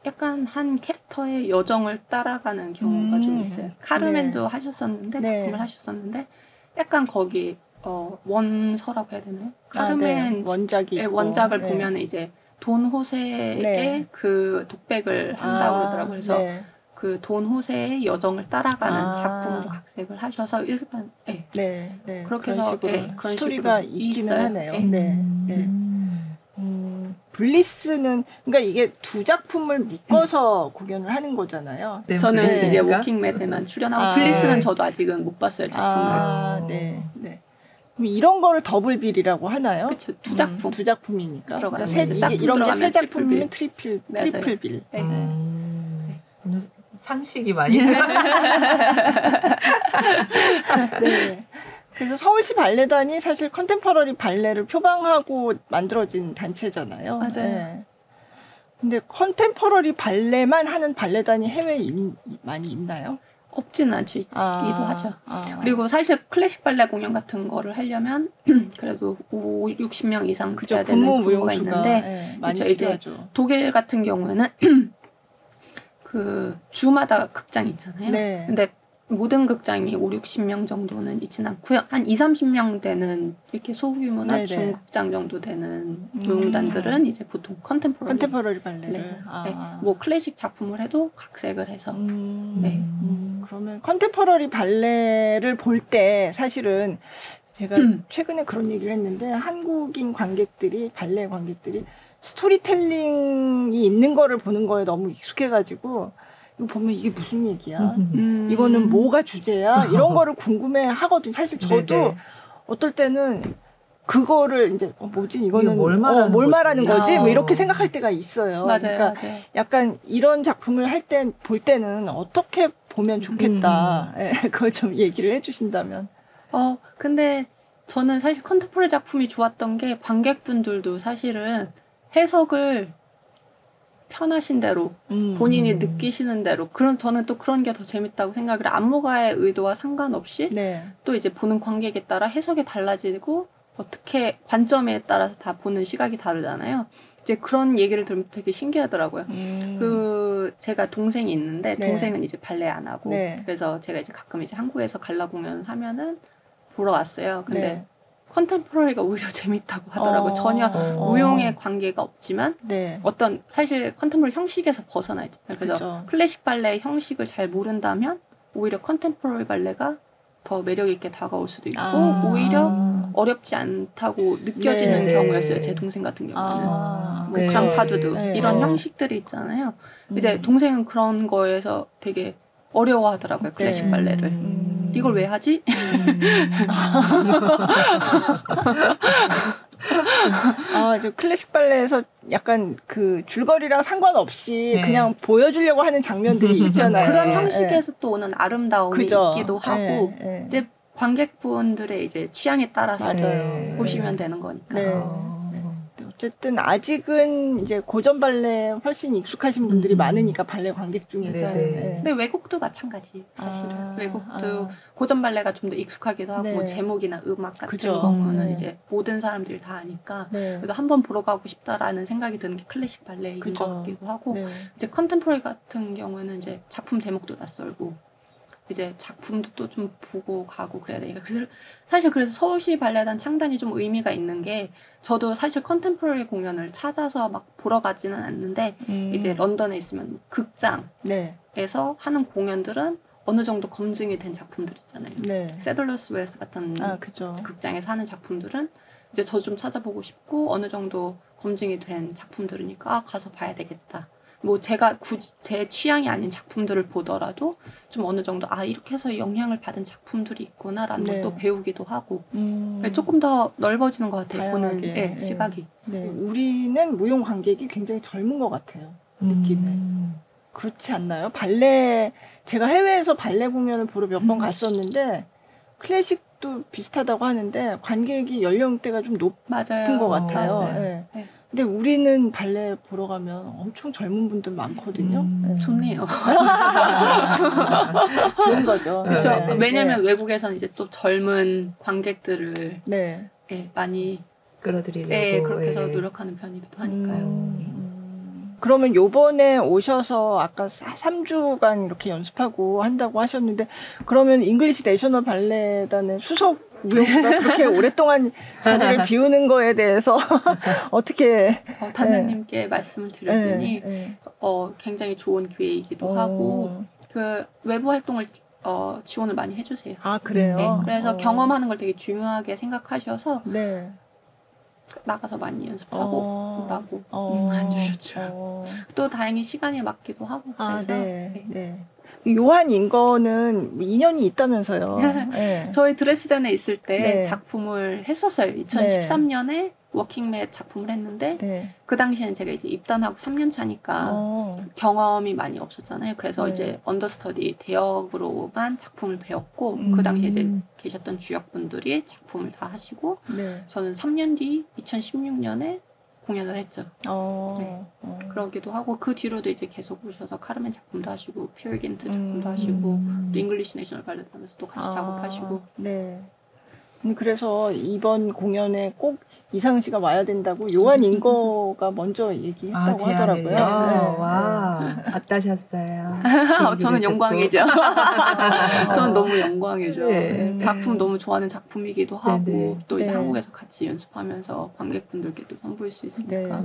약간 한 캐릭터의 여정을 따라가는 경우가 좀 있어요. 카르멘도 네. 하셨었는데 네. 작품을 하셨었는데 약간 거기 원서라고 해야 되나요? 카르멘 원작이 있고. 원작을 네. 보면 이제 돈 호세의 네. 그 독백을 한다고 그러더라고요. 그래서 네. 그 돈 호세의 여정을 따라가는 작품으로 각색을 하셔서 일반 네. 네. 그렇게 그런 해서 식으로 그런 스토리가 식으로 있기는 있어요. 하네요. 네. 블리스는 그러니까 이게 두 작품을 묶어서 공연을 하는 거잖아요. 네, 저는 블리스니까? 이제 워킹맨에만 출연하고 블리스는 저도 아직은 못 봤어요 작품을. 네. 그럼 이런 거를 더블빌이라고 하나요? 그렇죠. 두 작품. 두 작품이니까. 들어가는 그러니까 거죠. 이런 게 세 들어가면 작품이면 트리플빌. 트리플빌. 오늘 상식이 많이 네. 그래서 서울시 발레단이 사실 컨템퍼러리 발레를 표방하고 만들어진 단체잖아요. 맞아요. 네. 근데 컨템퍼러리 발레만 하는 발레단이 해외에 많이 있나요? 없지는 않지도 하죠. 그리고 사실 클래식 발레 공연 같은 거를 하려면 그래도 60명 이상 돼야 되는 규모가 있는데 많이 그렇죠. 이제 독일 같은 경우에는 그 주마다 극장이 있잖아요. 네. 근데 모든 극장이 50-60명 정도는 있지는 않고요. 한 20-30명 되는 이렇게 소규모나 네네. 중극장 정도 되는 무용단들은 이제 보통 컨템포러리 발레를. 뭐 클래식 작품을 해도 각색을 해서 그러면 컨템퍼러리 발레를 볼 때 사실은 제가 최근에 그런 얘기를 했는데 한국인 관객들이 발레 관객들이 스토리텔링이 있는 거를 보는 거에 너무 익숙해가지고 이거 보면 이게 무슨 얘기야? 이거는 뭐가 주제야? 이런 거를 궁금해 하거든요. 사실 저도 네네. 어떨 때는 그거를 이제 뭐지 이거는 뭘 말하는 거지? 뭐 이렇게 생각할 때가 있어요. 맞아요. 그러니까 맞아요. 약간 이런 작품을 볼 때는 어떻게 보면 좋겠다. 그걸 좀 얘기를 해주신다면. 근데 저는 사실 컨템포러리 작품이 좋았던 게 관객분들도 사실은 해석을 편하신 대로 본인이 느끼시는 대로 저는 또 그런 게 더 재밌다고 생각을 해요. 안무가의 의도와 상관없이 또 이제 보는 관객에 따라 해석이 달라지고 어떻게 관점에 따라서 다 보는 시각이 다르잖아요. 이제 그런 얘기를 들으면 되게 신기하더라고요. 제가 동생이 있는데 동생은 이제 발레 안 하고 그래서 제가 이제 가끔 이제 한국에서 갈라 공연 하면은 보러 왔어요. 근데 컨템포러리가 오히려 재밌다고 하더라고요. 전혀 무용에 관계가 없지만 어떤 사실 컨템포러리 형식에서 벗어나 있잖아요. 그래서 클래식 발레 형식을 잘 모른다면 오히려 컨템포러리 발레가 더 매력 있게 다가올 수도 있고 오히려 어렵지 않다고 느껴지는 경우였어요. 제 동생 같은 경우는 뭐 크랑파두드 이런 형식들이 있잖아요. 이제 동생은 그런 거에서 되게 어려워하더라고요. 클래식 발레를. 이걸 왜 하지? 저 클래식 발레에서 약간 그 줄거리랑 상관없이 그냥 보여주려고 하는 장면들이 있잖아요. 그런 형식에서 또 오는 아름다움이 있기도 하고 이제 관객분들의 이제 취향에 따라서 보시면 되는 거니까. 어쨌든 아직은 이제 고전 발레에 훨씬 익숙하신 분들이 많으니까 발레 관객 중에서. 근데 외국도 마찬가지 사실은. 외국도 고전 발레가 좀 더 익숙하기도 하고 뭐 제목이나 음악 같은 경우는 이제 모든 사람들이 다 아니까 그래도 한번 보러 가고 싶다라는 생각이 드는 게 클래식 발레인 것 같기도 하고 이제 컨템포러리 같은 경우는 이제 작품 제목도 낯설고 이제 작품도 또 좀 보고 가고 그래야 되니까 사실 그래서 서울시 발레단 창단이 좀 의미가 있는 게 저도 사실 컨템포러리 공연을 찾아서 막 보러 가지는 않는데 이제 런던에 있으면 극장에서 하는 공연들은 어느 정도 검증이 된 작품들 있잖아요. 세들러스 웰스 같은 극장에서 하는 작품들은 이제 저 좀 찾아보고 싶고 어느 정도 검증이 된 작품들이니까 가서 봐야 되겠다. 뭐 제가 굳이 제 취향이 아닌 작품들을 보더라도 좀 어느 정도 이렇게 해서 영향을 받은 작품들이 있구나라는 네. 것도 배우기도 하고 조금 더 넓어지는 것 같아요. 보는 다양하게. 시각이. 네. 우리는 무용 관객이 굉장히 젊은 것 같아요. 느낌에. 그렇지 않나요? 발레 제가 해외에서 발레 공연을 보러 몇 번 갔었는데 클래식도 비슷하다고 하는데 관객이 연령대가 좀 높은 맞아요. 것 같아요. 맞아요. 네. 네. 근데 우리는 발레 보러 가면 엄청 젊은 분들 많거든요. 네. 좋네요. 좋은 거죠. 그렇죠. 네. 왜냐하면 외국에서는 이제 또 젊은 관객들을 네. 많이 끌어들이려고 그렇게 해서 노력하는 편이기도 하니까요. 그러면 요번에 오셔서 아까 3주간 이렇게 연습하고 한다고 하셨는데 그러면 잉글리시 내셔널 발레단의 수석 무용수가 그렇게 오랫동안 자리를 비우는 거에 대해서 어떻게 단장님께 말씀을 드렸더니 굉장히 좋은 기회이기도 하고 그 외부 활동을 지원을 많이 해주세요. 아 그래요? 네, 그래서 경험하는 걸 되게 중요하게 생각하셔서 네. 나가서 많이 연습하고 오라고 해주셨죠. 또 다행히 시간에 맞기도 하고 그래서 네. 요한 인거는 2년이 있다면서요. 네. 저희 드레스덴에 있을 때 네. 작품을 했었어요. 2013년에 워킹맷 작품을 했는데 네. 그 당시에는 제가 이제 입단하고 3년 차니까 경험이 많이 없었잖아요. 그래서 네. 이제 언더스터디 대역으로만 작품을 배웠고 그 당시에 이제 계셨던 주역분들이 작품을 다 하시고 네. 저는 3년 뒤 2016년에 공연을 했죠. 그러기도 하고 그 뒤로도 이제 계속 오셔서 카르멘 작품도 하시고 피어겐트 작품도 하시고 또 잉글리시 내셔널 발레단에서 또 같이 작업하시고. 네. 그래서 이번 공연에 꼭 이상은 씨가 와야 된다고 요한 인거가 먼저 얘기했다고 하더라고요. 네. 와, 어떠셨어요? 저는 영광이죠. 저는 너무 영광이죠. 네. 작품 너무 좋아하는 작품이기도 하고 네. 또 이제 네. 한국에서 같이 연습하면서 관객분들께도 선보일 수 있으니까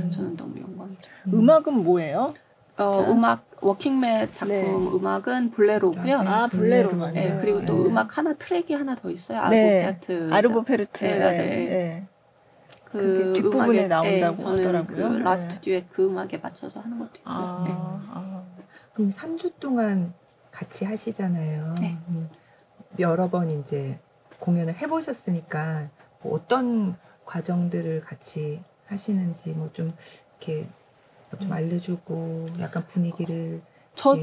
저는 너무 영광이죠. 음악은 뭐예요? 음악 워킹맷 작품 음악은 볼레로고요. 볼레로만. 네, 그리고 또 음악 트랙이 하나 더 있어요. 아르보 페르트. 네, 맞아요. 네. 그 뒷부분에 나온다고 저는 하더라고요. 그 라스트 듀엣 그 음악에 맞춰서 하는 것도 있고요. 그럼 3주 동안 같이 하시잖아요. 네. 여러 번 이제 공연을 해보셨으니까 뭐 어떤 과정들을 같이 하시는지 뭐 좀 이렇게 좀 알려주고 약간 분위기를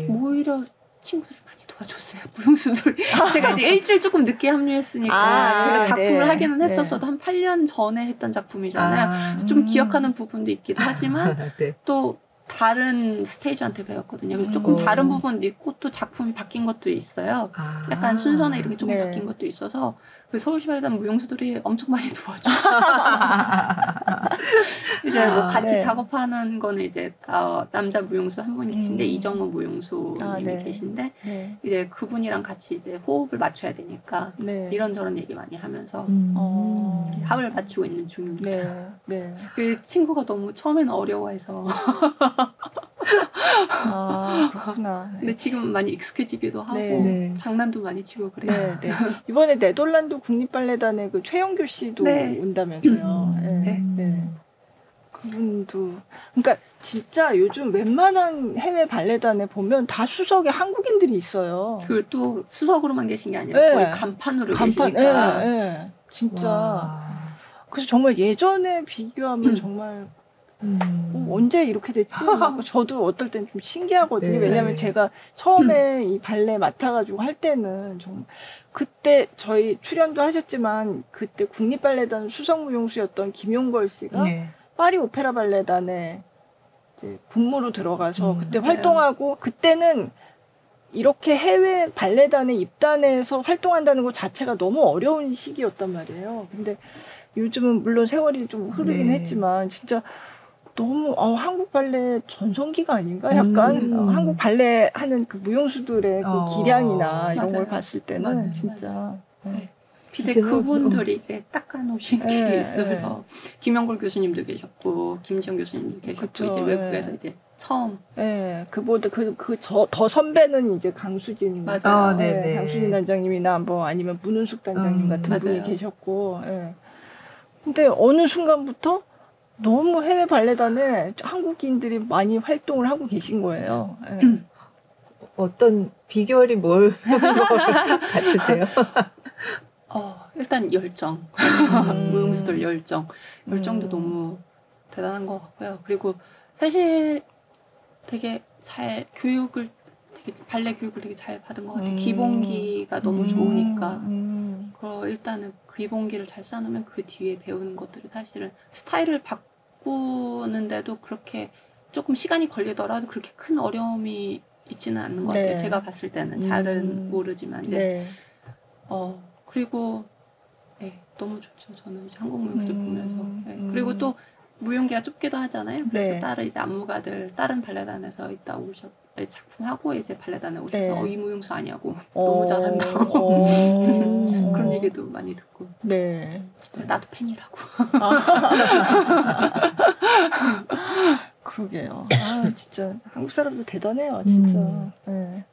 오히려 친구들이 많이 도와줬어요. 무용수들. 제가 이제 일주일 조금 늦게 합류했으니까 제가 작품을 하기는 했었어도 한 8년 전에 했던 작품이잖아요. 그래서 좀 기억하는 부분도 있기도 하지만 또 다른 스테이지한테 배웠거든요. 그래서 조금 다른 부분도 있고 또 작품이 바뀐 것도 있어요. 약간 순서나 이런 게 조금 바뀐 것도 있어서 그 서울시 발레단 무용수들이 엄청 많이 도와줘요. 이제 뭐 같이 작업하는 거는 이제 남자 무용수 한 분이 계신데 이정우 무용수님이 계신데 이제 그분이랑 같이 이제 호흡을 맞춰야 되니까 이런저런 얘기 많이 하면서 합을 맞추고 있는 중입니다. 그 친구가 너무 처음에는 어려워해서 그렇구나. 근데 지금 많이 익숙해지기도 하고 장난도 많이 치고 그래요. 이번에 네덜란드 국립발레단의 그 최영규 씨도 온다면서요. 그분도 그러니까 진짜 요즘 웬만한 해외 발레단에 보면 다 수석에 한국인들이 있어요. 그리고 또 수석으로만 계신 게 아니라 거의 간판으로 계시니까 진짜. 그래서 정말 예전에 비교하면 정말 언제 이렇게 됐지? 저도 어떨 땐 좀 신기하거든요. 왜냐하면 제가 처음에 이 발레 맡아가지고 할 때는 정말 그때 저희 출연도 하셨지만 그때 국립발레단 수석무용수였던 김용걸 씨가 파리 오페라 발레단에 이제 군무로 들어가서 그때 활동하고 그때는 이렇게 해외 발레단에 입단해서 활동한다는 것 자체가 너무 어려운 시기였단 말이에요. 근데 요즘은 물론 세월이 좀 흐르긴 했지만 진짜 너무 한국 발레 전성기가 아닌가? 약간 한국 발레 하는 그 무용수들의 그 기량이나 이런 걸 봤을 때는 진짜 이제 그분들이 이제 닦아놓으신 게 있어서 김영걸 교수님도 계셨고 김지영 교수님도 계셨고 이제 외국에서 이제 처음 그보다 더 선배는 이제 강수진 강수진 단장님이나 뭐 아니면 문은숙 단장님 같은 분이 계셨고 근데 어느 순간부터 너무 해외 발레단에 한국인들이 많이 활동을 하고 계신 거예요. 네. 어떤 비결이 뭘 같으세요? 일단 열정. 무용수들 열정도 너무 대단한 것 같고요. 그리고 사실 되게 발레 교육을 되게 잘 받은 것 같아요. 기본기가 너무 좋으니까. 일단은 기본기를 잘 쌓아놓으면 그 뒤에 배우는 것들이 사실은 스타일을 바꾸는데도 그렇게 조금 시간이 걸리더라도 그렇게 큰 어려움이 있지는 않는 것 같아요. 네. 제가 봤을 때는 잘은 모르지만 이제 네. 그리고 네, 너무 좋죠. 저는 이제 한국 무용수들 보면서 그리고 또 무용기가 좁기도 하잖아요. 그래서 네. 다른 이제 안무가들 다른 발레단에서 있다 작품하고 이제 발레단에 오셔서 네. 이 무용수 아니냐고 너무 잘한다고 그런 얘기도 많이 듣고 네. 나도 팬이라고. 그러게요. 진짜 한국 사람들 대단해요, 진짜. 네.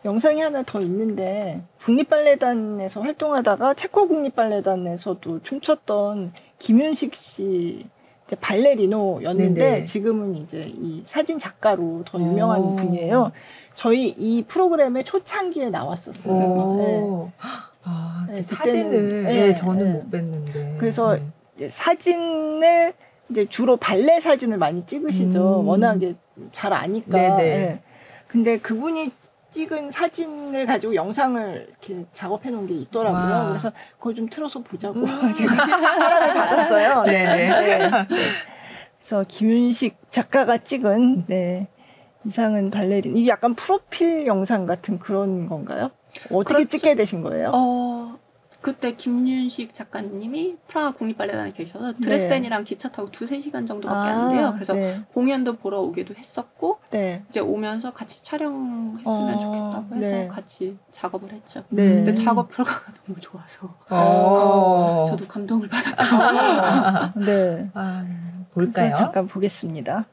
영상이 하나 더 있는데 국립발레단에서 활동하다가 체코 국립발레단에서도 춤췄던 김윤식 씨 이제 발레리노였는데 네네. 지금은 이제 이 사진 작가로 더 유명한 분이에요. 저희 이 프로그램의 초창기에 나왔었어요. 네. 또 네, 사진을 네, 저는 네. 못 뵀는데. 그래서 이제 사진을 이제 주로 발레 사진을 많이 찍으시죠. 워낙에 잘 아니까. 네네. 네. 근데 그분이 찍은 사진을 가지고 영상을 이렇게 작업해 놓은 게 있더라고요. 와. 그래서 그걸 좀 틀어서 보자고 제가 허락을 받았어요. 네네. 그래서 김윤식 작가가 찍은 이상은 발레린. 이게 약간 프로필 영상 같은 그런 건가요? 어떻게 그렇죠. 찍게 되신 거예요? 그때 김윤식 작가님이 프라하 국립발레단에 계셔서 드레스덴이랑 기차 타고 2-3시간 정도밖에 안 돼요. 그래서 공연도 보러 오기도 했었고 이제 오면서 같이 촬영했으면 좋겠다고 해서 같이 작업을 했죠. 근데 작업 결과가 너무 좋아서 저도 감동을 받았죠. 네. 볼까요? 잠깐 보겠습니다.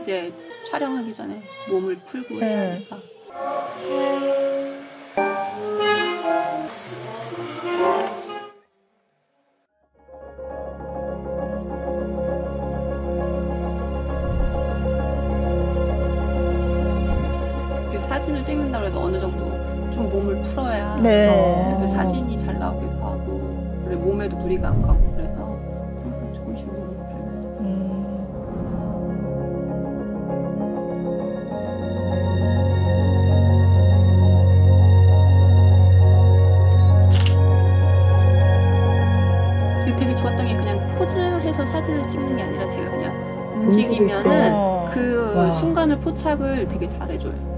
이제 촬영하기 전에 몸을 풀고 해야 하니까. 사진을 찍는다고 해도 어느 정도 좀 몸을 풀어야 그 사진이 잘 나오기도 하고 그리고 몸에도 무리가 안 가고 그래서 항상 조금씩 몸을 풀면서 되게 좋았던 게 그냥 포즈해서 사진을 찍는 게 아니라 제가 그냥 움직이면은 그 순간을 포착을 되게 잘해줘요.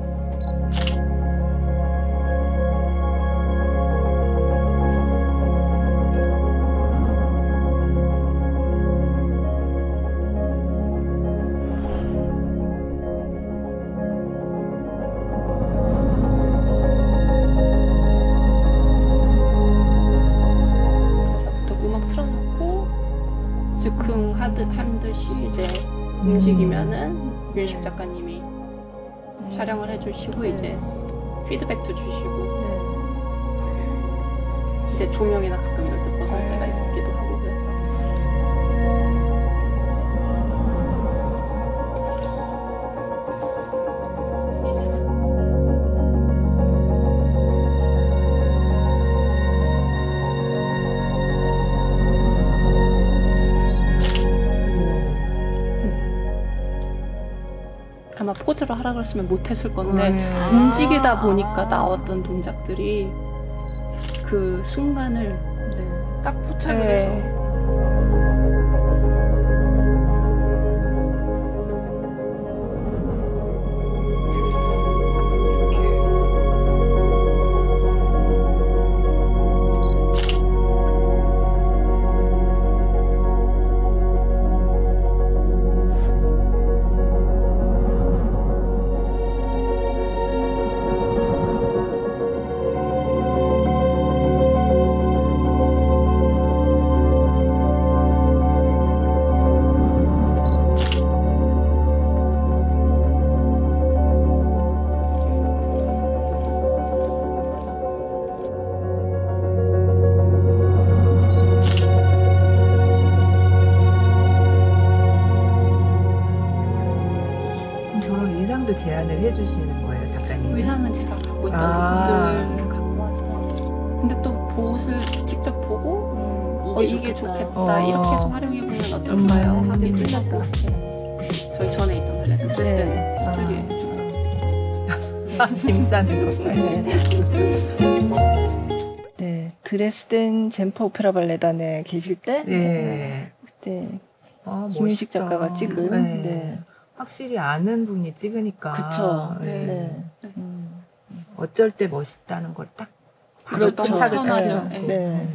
하듯이 이제 움직이면은 윤식 작가님이 촬영을 해주시고 이제 피드백도 주시고 이제 조명이나 가끔 이렇게 벗어날 때가 있기도 하고 그래서 아마 포즈를 하라 그랬으면 못했을 건데 움직이다 보니까 나왔던 동작들이 그 순간을 딱 포착을 해서 제안을 해주시는 거예요, 작가님? 의상은 제가 갖고 있던 옷들을 갖고 와서 근데 또 옷을 직접 보고 이게 좋겠다 이렇게 해서 활용해보면 어떨까요? 하고 뜯었고 저희 전에 있던 발레단 드레스덴 스튜디오에 짐 싸는 것까지. 네, 드레스덴 젠퍼 오페라 발레단에 계실 때 네. 그때 아, 김윤식 멋있다. 작가가 찍은 네. 네. 확실히 아는 분이 찍으니까. 그쵸. 네. 네. 어쩔 때 멋있다는 걸 딱 그렇죠.洞察을 편하죠. 가져. 네.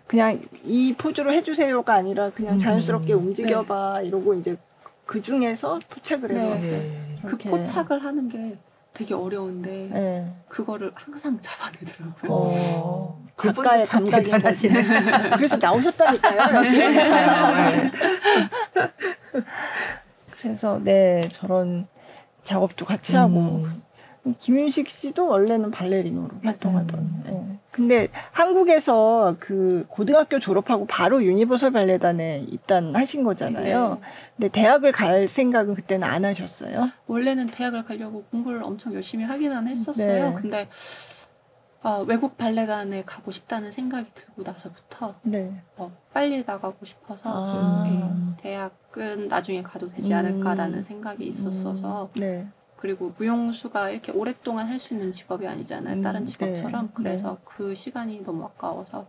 그냥 이 포즈로 해주세요가 아니라 그냥 자연스럽게 움직여봐 이러고 이제 그 중에서 포착을 해서 네. 그 포착을 하는 게 되게 어려운데 네. 그거를 항상 잡아내더라고요. 작가의 참 감각이 대단하시네. 그래서 나오셨다니까요. 여기. 네. 그래서 네 저런 작업도 같이 하고 김윤식 씨도 원래는 발레리노로 활동하던. 네. 근데 한국에서 그 고등학교 졸업하고 바로 유니버설 발레단에 입단하신 거잖아요. 네. 근데 대학을 갈 생각은 그때는 안 하셨어요? 원래는 대학을 가려고 공부를 엄청 열심히 하기는 했었어요. 네. 근데 외국 발레단에 가고 싶다는 생각이 들고 나서부터 네. 빨리 나가고 싶어서 대학은 나중에 가도 되지 않을까라는 생각이 있었어서 네. 그리고 무용수가 이렇게 오랫동안 할 수 있는 직업이 아니잖아요. 다른 직업처럼. 네. 그래서 그 시간이 너무 아까워서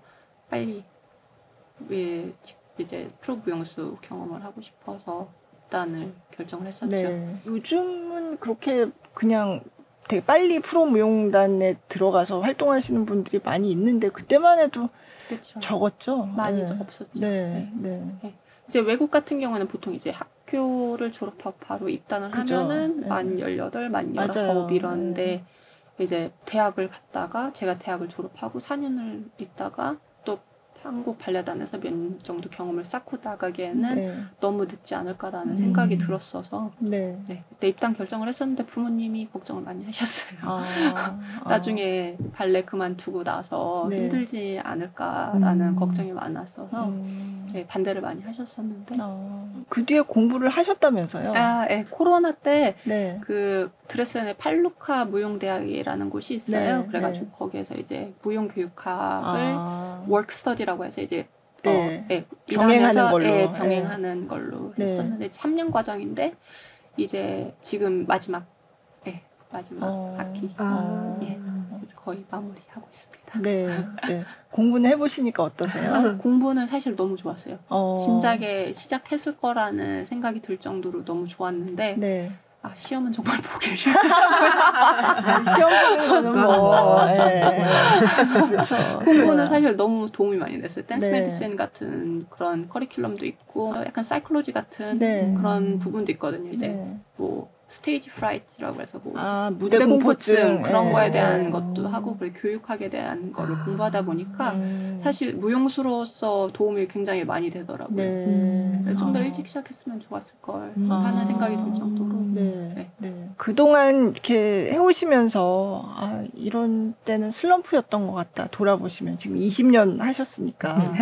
빨리 이제 프로 무용수 경험을 하고 싶어서 입단을 결정을 했었죠. 네. 요즘은 그렇게 그냥 되게 빨리 프로 무용단에 들어가서 활동하시는 분들이 많이 있는데 그때만 해도 그렇죠. 적었죠. 많이 네. 없었죠. 네. 네. 네. 이제 외국 같은 경우는 보통 이제 학교를 졸업하고 바로 입단을 그죠. 하면은 네. 만 18, 만 맞아요. 19 이런데 이제 대학을 갔다가 제가 대학을 졸업하고 4년을 있다가 또 한국 발레단에서 몇 년 정도 경험을 쌓고 나가기에는 네. 너무 늦지 않을까라는 생각이 들었어서 네. 그때 입단 결정을 했었는데 부모님이 걱정을 많이 하셨어요. 아, 나중에 발레 그만두고 나서 네. 힘들지 않을까라는 걱정이 많았어서 네, 반대를 많이 하셨었는데 그 뒤에 공부를 하셨다면서요? 코로나 때 네. 그 드레스덴의 팔루카 무용대학이라는 곳이 있어요. 네, 그래가지고 네. 거기에서 이제 무용교육학을 워크스터디라고 해서 이제 네. 병행하는 걸로. 병행하는 걸로 네. 했었는데 3년 과정인데 이제 지금 마지막 학기 그래서 거의 마무리하고 있습니다. 네. 네. 공부는 해보시니까 어떠세요? 공부는 사실 너무 좋았어요. 진작에 시작했을 거라는 생각이 들 정도로 너무 좋았는데 네. 시험은 정말 보기 싫어요. 시험 보는 거는 뭐. 네. 그렇죠. 공부는 사실 너무 도움이 많이 됐어요. 댄스 네. 메디슨 같은 그런 커리큘럼도 있고 약간 사이콜로지 같은 네. 그런 부분도 있거든요. 이제 네. 뭐 스테이지 프라이트라고 해서 뭐 무대 공포증 그런 네. 거에 대한 것도 하고 그리고 교육학에 대한 거를 공부하다 보니까 사실 무용수로서 도움이 굉장히 많이 되더라고요. 네. 좀 더 일찍 시작했으면 좋았을 걸 하는 생각이 들 정도로. 네. 네. 그동안 이렇게 해오시면서 이런 때는 슬럼프였던 것 같다. 돌아보시면 지금 20년 하셨으니까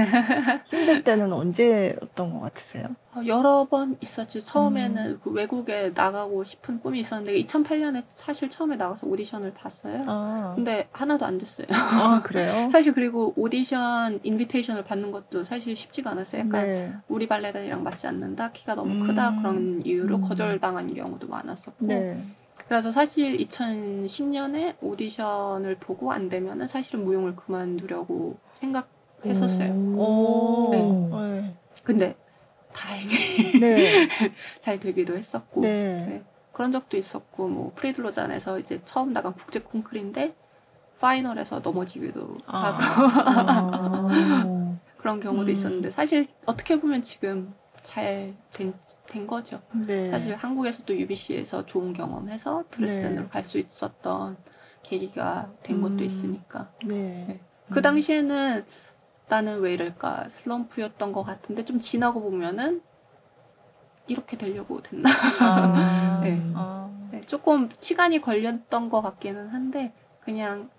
힘들 때는 언제였던 것 같으세요? 여러 번 있었죠. 처음에는 그 외국에 나가고 싶은 꿈이 있었는데 2008년에 사실 처음에 나가서 오디션을 봤어요. 근데 하나도 안 됐어요. 그래요? 사실 그리고 오디션 인비테이션을 받는 것도 사실 쉽지가 않았어요. 약간 네. 우리 발레단이랑 맞지 않는다. 키가 너무 크다. 그런 이유로 거절당한 경우도 많았었고 네. 그래서 사실 2010년에 오디션을 보고 안 되면은 사실은 무용을 그만두려고 생각했었어요. 네. 근데 다행히 네. 잘 되기도 했었고 네. 그런 적도 있었고 뭐 프리드로잔에서 이제 처음 나간 국제 콩쿠르인데 파이널에서 넘어지기도 하고 그런 경우도 있었는데 사실 어떻게 보면 지금 잘 된 거죠. 네. 사실 한국에서도 UBC에서 좋은 경험해서 드레스덴으로 갈 수 있었던 계기가 된 것도 있으니까. 네. 그 당시에는 나는 왜 이럴까 슬럼프였던 것 같은데 좀 지나고 보면은 이렇게 되려고 됐나. 네, 조금 시간이 걸렸던 것 같기는 한데 그냥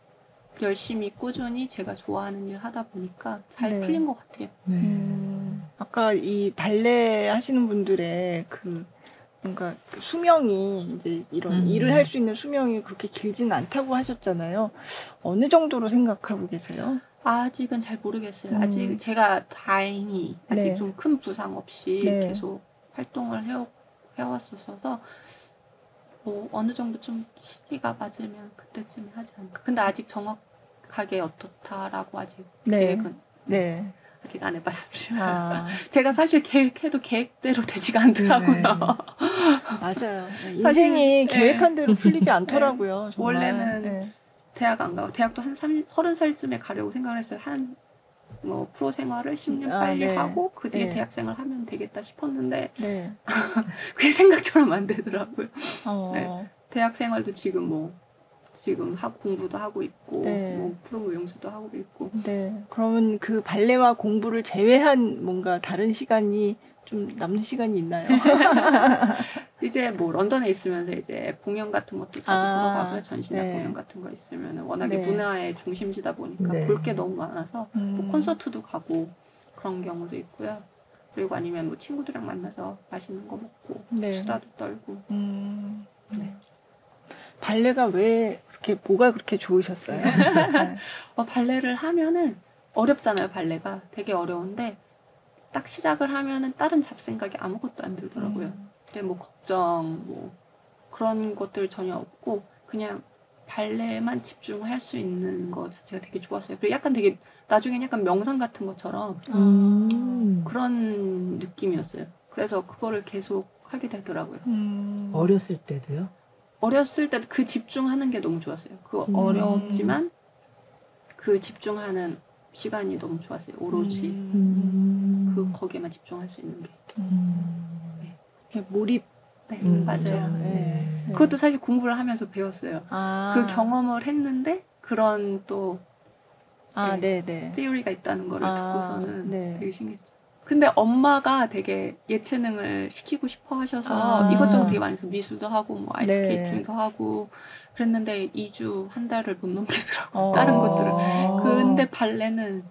열심히 꾸준히 제가 좋아하는 일 하다 보니까 잘 풀린 것 같아요. 아까 이 발레 하시는 분들의 그 뭔가 수명이 이제 이런 일을 할 수 있는 수명이 그렇게 길지는 않다고 하셨잖아요. 어느 정도로 생각하고 계세요? 아직은 잘 모르겠어요. 아직 제가 다행히 아직 네. 좀 큰 부상 없이 네. 계속 활동을 해왔었어서 뭐 어느 정도 좀 시기가 맞으면 그때쯤에 하지 않을까. 근데 아직 정확하게 어떻다라고 아직 네. 계획은 네. 아직 안 해봤습니다. 아, 제가 사실 계획해도 계획대로 되지가 않더라고요. 네. 맞아요. 인생이 사실, 계획한 대로 풀리지 않더라고요. 정말. 원래는 네. 대학 안 가고 대학도 한 30살쯤에 가려고 생각을 했어요. 뭐 프로 생활을 10년 빨리 네. 하고 그 뒤에 네. 대학생을 하면 되겠다 싶었는데 네. 그게 생각처럼 안 되더라고요. 어. 네. 대학 생활도 지금 공부도 하고 있고 네. 뭐 프로 무용수도 하고 있고 네. 그러면 그 발레와 공부를 제외한 뭔가 다른 시간이 좀 남는 시간이 있나요? 이제 뭐 런던에 있으면서 이제 공연 같은 것도 자주 보러 가고요. 전시나 네. 공연 같은 거 있으면 워낙에 네. 문화의 중심지다 보니까 네. 볼 게 너무 많아서 뭐 콘서트도 가고 그런 경우도 있고요. 그리고 아니면 뭐 친구들이랑 만나서 맛있는 거 먹고 네. 수다도 떨고. 네. 발레가 왜 그렇게 뭐가 그렇게 좋으셨어요? 네. 발레를 하면은 어렵잖아요. 발레가 되게 어려운데 딱 시작을 하면은 다른 잡생각이 아무것도 안 들더라고요. 근데 뭐 걱정 뭐 그런 것들 전혀 없고 그냥 발레만 집중할 수 있는 거 자체가 되게 좋았어요. 그리고 약간 되게 나중엔 약간 명상 같은 것처럼 그런 느낌이었어요. 그래서 그거를 계속 하게 되더라고요. 어렸을 때도요? 어렸을 때 그 집중하는 게 너무 좋았어요. 그 어렵지만 그 집중하는 시간이 너무 좋았어요. 오로지 그 거기에만 집중할 수 있는 게. 이렇게 몰입. 네, 맞아요. 네. 네. 그것도 사실 공부를 하면서 배웠어요. 아. 그 경험을 했는데 그런 또 네네. 티오리가 있다는 거를 듣고서는 네. 되게 신기했죠. 근데 엄마가 되게 예체능을 시키고 싶어 하셔서 이것저것 되게 많이 했어요. 미술도 하고 뭐 아이스케이팅도 하고 그랬는데 2주 한 달을 못 넘기더라고요. 다른 것들을. 근데 발레는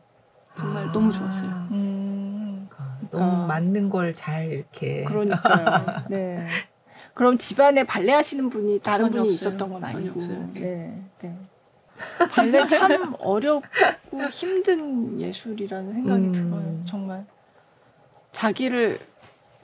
정말 너무 좋았어요. 너무 맞는 걸 잘 이렇게. 그러니까요. 네. 그럼 집안에 발레 하시는 분이 다른 전혀 분이 없어요. 있었던 건 전혀 아니고. 없어요. 네. 네. 발레 참 어렵고 힘든 예술이라는 생각이 들어요. 정말 자기를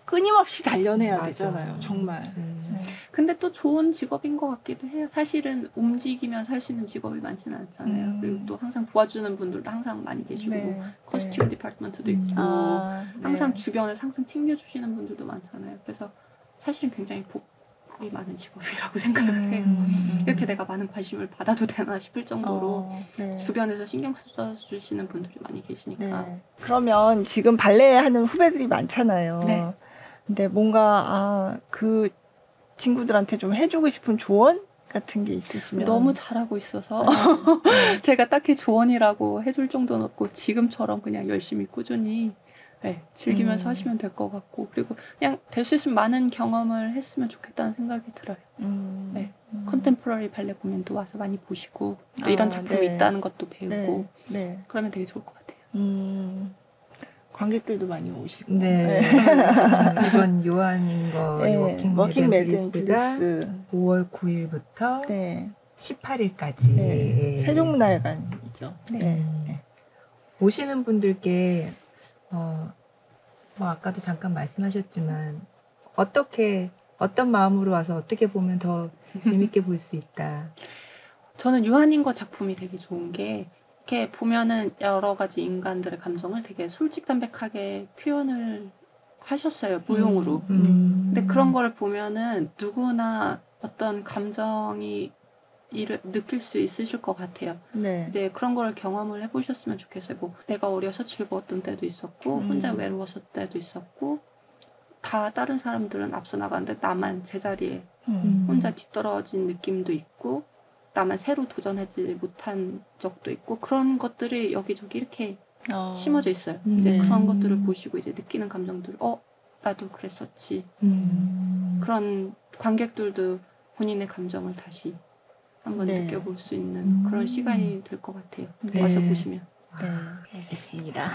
끊임없이 단련해야 맞아. 되잖아요. 정말. 네. 근데 또 좋은 직업인 것 같기도 해요. 사실은 움직이면 살 수 있는 직업이 많지는 않잖아요. 그리고 또 항상 도와주는 분들도 항상 많이 계시고 네. 커스튬 디파트먼트도 있고 네. 항상 주변에서 항상 챙겨주시는 분들도 많잖아요. 그래서 사실은 굉장히 복이 많은 직업이라고 생각을 해요. 이렇게 내가 많은 관심을 받아도 되나 싶을 정도로 네. 주변에서 신경 써주시는 분들이 많이 계시니까. 네. 그러면 지금 발레 하는 후배들이 많잖아요. 네. 근데 뭔가 그 친구들한테 좀 해주고 싶은 조언 같은 게 있으시면 너무 잘하고 있어서 제가 딱히 조언이라고 해줄 정도는 없고 지금처럼 그냥 열심히 꾸준히 즐기면서 하시면 될 것 같고 그리고 그냥 될 수 있으면 많은 경험을 했으면 좋겠다는 생각이 들어요. 컨템포러리 발레 공연도 와서 많이 보시고 또 이런 작품이 네. 있다는 것도 배우고 네. 그러면 되게 좋을 것 같아요. 관객들도 많이 오시고 네. 이번 요한인거 워킹 매드 블리스가 블리스 5월 9일부터 네. 18일까지 네. 세종문화회관이죠. 네. 오시는 분들께 뭐 아까도 잠깐 말씀하셨지만 어떤 마음으로 와서 어떻게 보면 더 재밌게 볼 수 있다. 저는 요한인거 작품이 되게 좋은 게 이렇게 보면은 여러 가지 인간들의 감정을 되게 솔직담백하게 표현을 하셨어요. 무용으로. 근데 그런 걸 보면은 누구나 어떤 감정이 느낄 수 있으실 것 같아요. 네. 이제 그런 걸 경험을 해보셨으면 좋겠어요. 뭐 내가 어려서 즐거웠던 때도 있었고 혼자 외로웠을 때도 있었고 다 다른 사람들은 앞서 나가는데 나만 제자리에 혼자 뒤떨어진 느낌도 있고 나만 새로 도전하지 못한 적도 있고 그런 것들이 여기저기 이렇게 심어져 있어요. 이제 그런 것들을 보시고 이제 느끼는 감정들을 나도 그랬었지. 그런 관객들도 본인의 감정을 다시 한번 느껴볼 수 있는 그런 시간이 될 것 같아요. 와서 보시면. 네, 알겠습니다.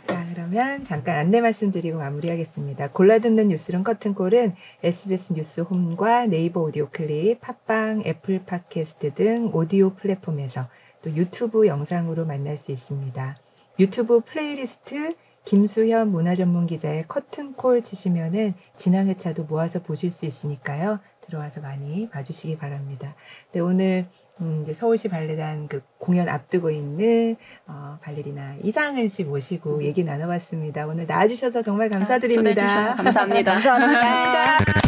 자, 그러면 잠깐 안내 말씀드리고 마무리하겠습니다. 골라듣는 뉴스룸 커튼콜은 SBS 뉴스 홈과 네이버 오디오 클립, 팟빵, 애플 팟캐스트 등 오디오 플랫폼에서 또 유튜브 영상으로 만날 수 있습니다. 유튜브 플레이리스트 김수현 문화전문기자의 커튼콜 치시면은 지난 회차도 모아서 보실 수 있으니까요. 들어와서 많이 봐주시기 바랍니다. 네, 오늘 이제 서울시 발레단 그 공연 앞두고 있는 발레리나 이상은 씨 모시고 얘기 나눠봤습니다. 오늘 나와주셔서 정말 감사드립니다. 초대해 주셔서 감사합니다. 감사합니다. 감사합니다.